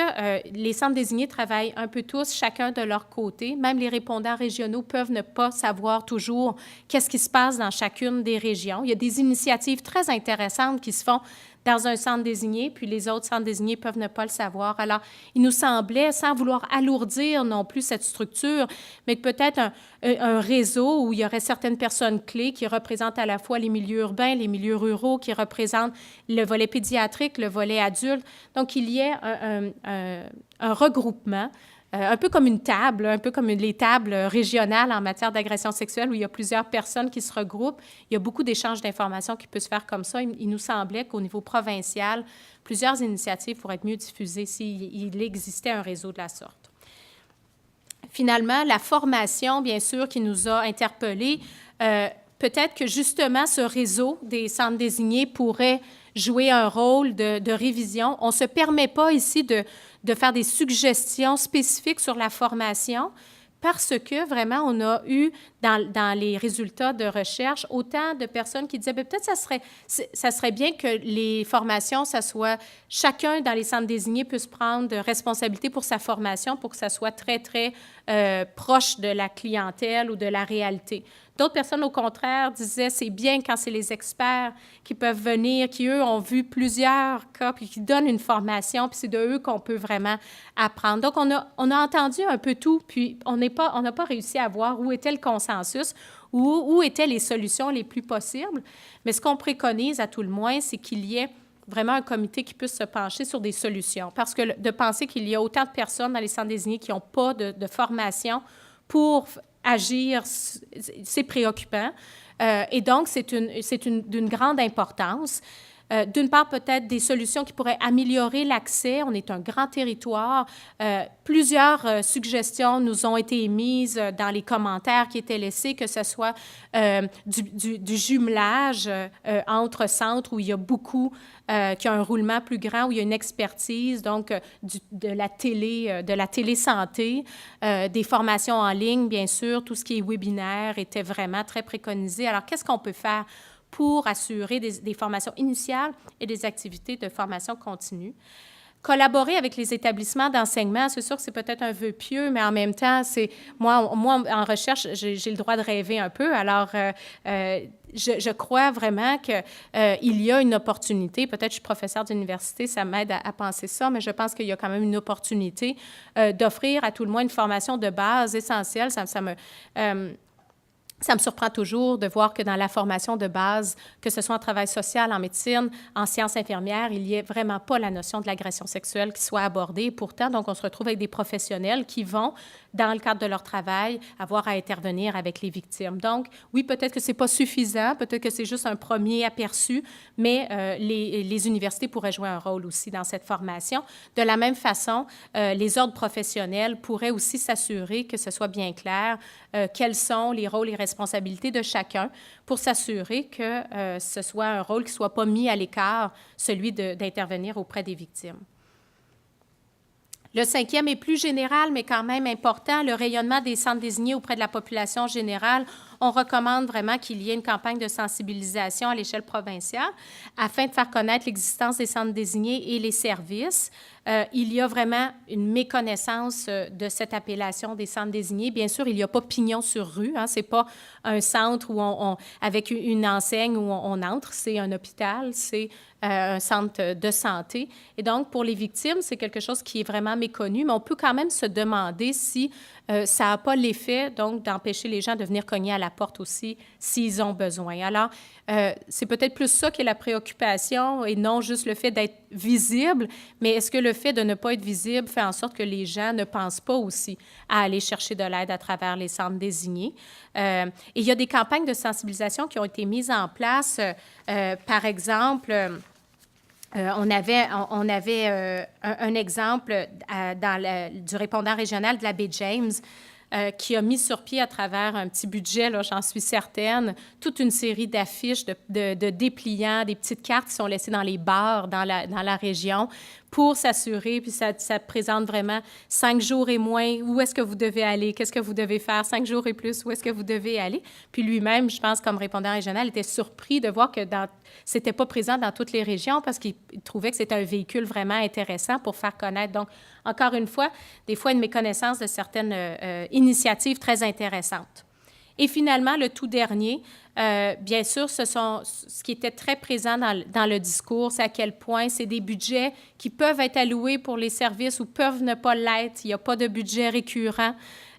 les centres désignés travaillent un peu tous, chacun de leur côté. Même les répondants régionaux peuvent ne pas savoir toujours qu'est-ce qui se passe dans chacune des régions. Il y a des initiatives très intéressantes qui se font dans un centre désigné, puis les autres centres désignés peuvent ne pas le savoir. Alors, il nous semblait, sans vouloir alourdir non plus cette structure, mais que peut-être un réseau où il y aurait certaines personnes clés qui représentent à la fois les milieux urbains, les milieux ruraux, qui représentent le volet pédiatrique, le volet adulte. Donc, il y ait un regroupement, un peu comme une table, un peu comme les tables régionales en matière d'agression sexuelle où il y a plusieurs personnes qui se regroupent. Il y a beaucoup d'échanges d'informations qui peuvent se faire comme ça. Il nous semblait qu'au niveau provincial, plusieurs initiatives pourraient être mieux diffusées s'il existait un réseau de la sorte. Finalement, la formation, bien sûr, qui nous a interpellés, peut-être que justement ce réseau des centres désignés pourrait jouer un rôle de révision. On ne se permet pas ici de faire des suggestions spécifiques sur la formation parce que vraiment, on a eu dans les résultats de recherche autant de personnes qui disaient peut-être ça serait bien que les formations, ça soit chacun dans les centres désignés puisse prendre de responsabilité pour sa formation pour que ça soit très, très proche de la clientèle ou de la réalité. D'autres personnes, au contraire, disaient c'est bien quand c'est les experts qui peuvent venir, qui, eux, ont vu plusieurs cas, puis qui donnent une formation, puis c'est de eux qu'on peut vraiment apprendre. Donc, on a entendu un peu tout, puis on n'a pas réussi à voir où était le consensus, où étaient les solutions les plus possibles. Mais ce qu'on préconise, à tout le moins, c'est qu'il y ait vraiment un comité qui puisse se pencher sur des solutions. Parce que de penser qu'il y a autant de personnes dans les centres désignés qui n'ont pas de formation pour agir, c'est préoccupant. Et donc, c'est d'une grande importance. D'une part, peut-être des solutions qui pourraient améliorer l'accès. On est un grand territoire. Plusieurs suggestions nous ont été émises dans les commentaires qui étaient laissés, que ce soit du jumelage entre centres où il y a beaucoup, qui a un roulement plus grand, où il y a une expertise, donc de la télésanté, des formations en ligne, bien sûr, tout ce qui est webinaire était vraiment très préconisé. Alors, qu'est-ce qu'on peut faire pour assurer des formations initiales et des activités de formation continue? Collaborer avec les établissements d'enseignement, c'est sûr que c'est peut-être un vœu pieux, mais en même temps, moi, en recherche, j'ai le droit de rêver un peu. Alors, je crois vraiment qu'il y a une opportunité. Peut-être que je suis professeure d'université, ça m'aide à penser ça, mais je pense qu'il y a quand même une opportunité d'offrir à tout le moins une formation de base essentielle. Ça me surprend toujours de voir que dans la formation de base, que ce soit en travail social, en médecine, en sciences infirmières, il n'y ait vraiment pas la notion de l'agression sexuelle qui soit abordée. Pourtant, donc, on se retrouve avec des professionnels qui vont, dans le cadre de leur travail, avoir à intervenir avec les victimes. Donc, oui, peut-être que ce n'est pas suffisant, peut-être que c'est juste un premier aperçu, mais les universités pourraient jouer un rôle aussi dans cette formation. De la même façon, les ordres professionnels pourraient aussi s'assurer que ce soit bien clair quels sont les rôles et responsabilités de chacun pour s'assurer que ce soit un rôle qui ne soit pas mis à l'écart, celui d'intervenir auprès des victimes. Le 5e est plus général, mais quand même important, le rayonnement des centres désignés auprès de la population générale. On recommande vraiment qu'il y ait une campagne de sensibilisation à l'échelle provinciale afin de faire connaître l'existence des centres désignés et les services. Il y a vraiment une méconnaissance de cette appellation des centres désignés. Bien sûr, il n'y a pas pignon sur rue. Hein, ce n'est pas un centre où avec une enseigne où on entre. C'est un hôpital, c'est un centre de santé. Et donc, pour les victimes, c'est quelque chose qui est vraiment méconnu, mais on peut quand même se demander si ça n'a pas l'effet, donc, d'empêcher les gens de venir cogner à la porte aussi s'ils ont besoin. Alors, c'est peut-être plus ça qui est la préoccupation et non juste le fait d'être visible, mais est-ce que le fait de ne pas être visible fait en sorte que les gens ne pensent pas aussi à aller chercher de l'aide à travers les centres désignés? Et il y a des campagnes de sensibilisation qui ont été mises en place. Par exemple, on avait un exemple du répondant régional de la baie James qui a mis sur pied à travers un petit budget, là, j'en suis certaine, toute une série d'affiches, de dépliants, des petites cartes qui sont laissées dans les bars dans la région pour s'assurer, puis ça présente vraiment 5 jours et moins, où est-ce que vous devez aller, qu'est-ce que vous devez faire, 5 jours et plus, où est-ce que vous devez aller. Puis lui-même, je pense, comme répondant régional, était surpris de voir que c'était pas présent dans toutes les régions parce qu'il trouvait que c'était un véhicule vraiment intéressant pour faire connaître. Donc, encore une fois, des fois, une méconnaissance de certaines initiatives très intéressantes. Et finalement, le tout dernier, bien sûr, ce qui était très présent dans le discours, c'est à quel point c'est des budgets qui peuvent être alloués pour les services ou peuvent ne pas l'être. Il n'y a pas de budget récurrent.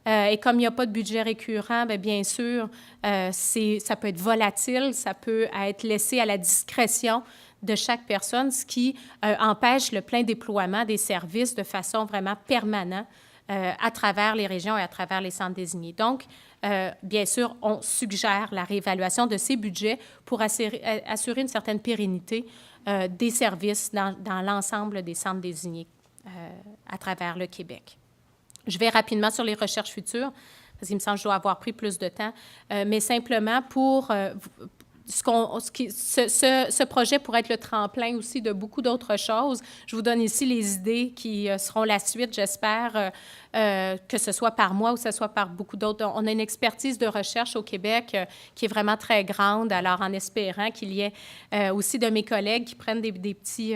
Et comme il n'y a pas de budget récurrent, bien sûr, ça peut être volatile, ça peut être laissé à la discrétion de chaque personne, ce qui empêche le plein déploiement des services de façon vraiment permanente à travers les régions et à travers les centres désignés. Donc, bien sûr, on suggère la réévaluation de ces budgets pour assurer une certaine pérennité des services dans l'ensemble des centres désignés à travers le Québec. Je vais rapidement sur les recherches futures, parce qu'il me semble que je dois avoir pris plus de temps, mais simplement pour ce projet pourrait être le tremplin aussi de beaucoup d'autres choses. Je vous donne ici les idées qui seront la suite, j'espère, que ce soit par moi ou que ce soit par beaucoup d'autres. On a une expertise de recherche au Québec qui est vraiment très grande. Alors, en espérant qu'il y ait aussi de mes collègues qui prennent des petits...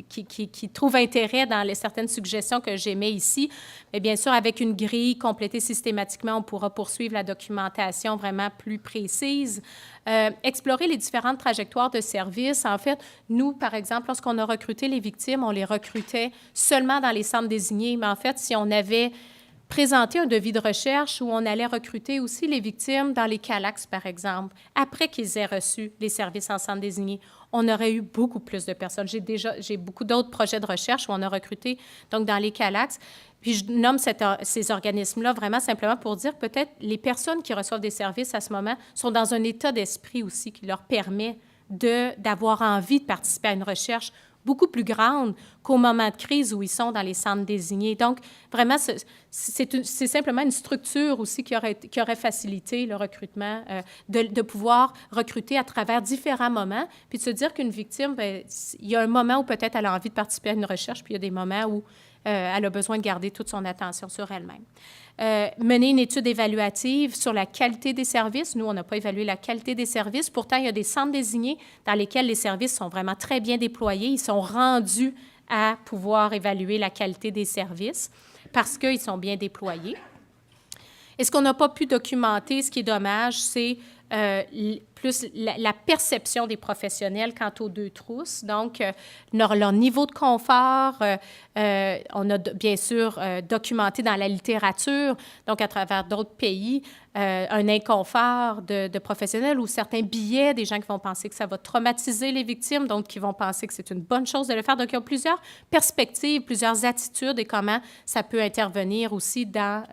qui trouvent intérêt dans certaines suggestions que j'émets ici, mais bien sûr, avec une grille complétée systématiquement, on pourra poursuivre la documentation vraiment plus précise. Explorer les différentes trajectoires de service. En fait, nous, par exemple, lorsqu'on a recruté les victimes, on les recrutait seulement dans les centres désignés. Mais en fait, si on avait présenté un devis de recherche où on allait recruter aussi les victimes dans les CALAX, par exemple, après qu'ils aient reçu les services en centre désigné, on aurait eu beaucoup plus de personnes. J'ai beaucoup d'autres projets de recherche où on a recruté donc dans les CALAX. Puis je nomme ces organismes-là vraiment simplement pour dire peut-être les personnes qui reçoivent des services à ce moment sont dans un état d'esprit aussi qui leur permet d'avoir envie de participer à une recherche beaucoup plus grande qu'au moment de crise où ils sont dans les centres désignés. Donc, vraiment, c'est simplement une structure aussi qui aurait facilité le recrutement, de pouvoir recruter à travers différents moments, puis de se dire qu'une victime, bien, il y a un moment où peut-être elle a envie de participer à une recherche, puis il y a des moments où elle a besoin de garder toute son attention sur elle-même. Mener une étude évaluative sur la qualité des services. Nous, on n'a pas évalué la qualité des services. Pourtant, il y a des centres désignés dans lesquels les services sont vraiment très bien déployés. Ils sont rendus à pouvoir évaluer la qualité des services parce qu'ils sont bien déployés. Et ce qu'on n'a pas pu documenter, ce qui est dommage, c'est plus la perception des professionnels quant aux deux trousses. Donc, leur niveau de confort, on a bien sûr documenté dans la littérature, donc à travers d'autres pays, un inconfort de professionnels ou certains billets, des gens qui vont penser que ça va traumatiser les victimes, donc qui vont penser que c'est une bonne chose de le faire. Donc, il y a plusieurs perspectives, plusieurs attitudes et comment ça peut intervenir aussi dans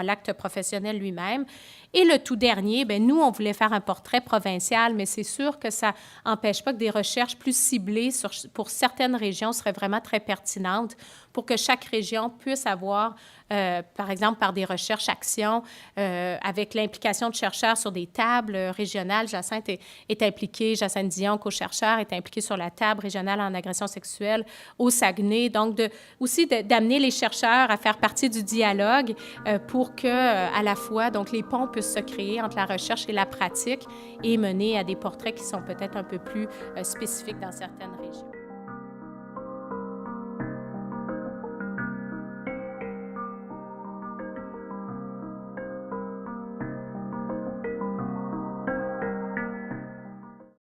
l'acte professionnel lui-même. Et le tout dernier, bien, nous, on voulait faire un portrait provincial, mais c'est sûr que ça n'empêche pas que des recherches plus ciblées pour certaines régions seraient vraiment très pertinentes pour que chaque région puisse avoir, par exemple, par des recherches-actions, avec l'implication de chercheurs sur des tables régionales. Jacinthe est impliquée, Jacinthe Dion, co-chercheur, est impliquée sur la table régionale en agression sexuelle au Saguenay. Donc, aussi d'amener les chercheurs à faire partie du dialogue pour que, à la fois, donc, les ponts puissent se créer entre la recherche et la pratique et mener à des portraits qui sont peut-être un peu plus spécifiques dans certaines régions.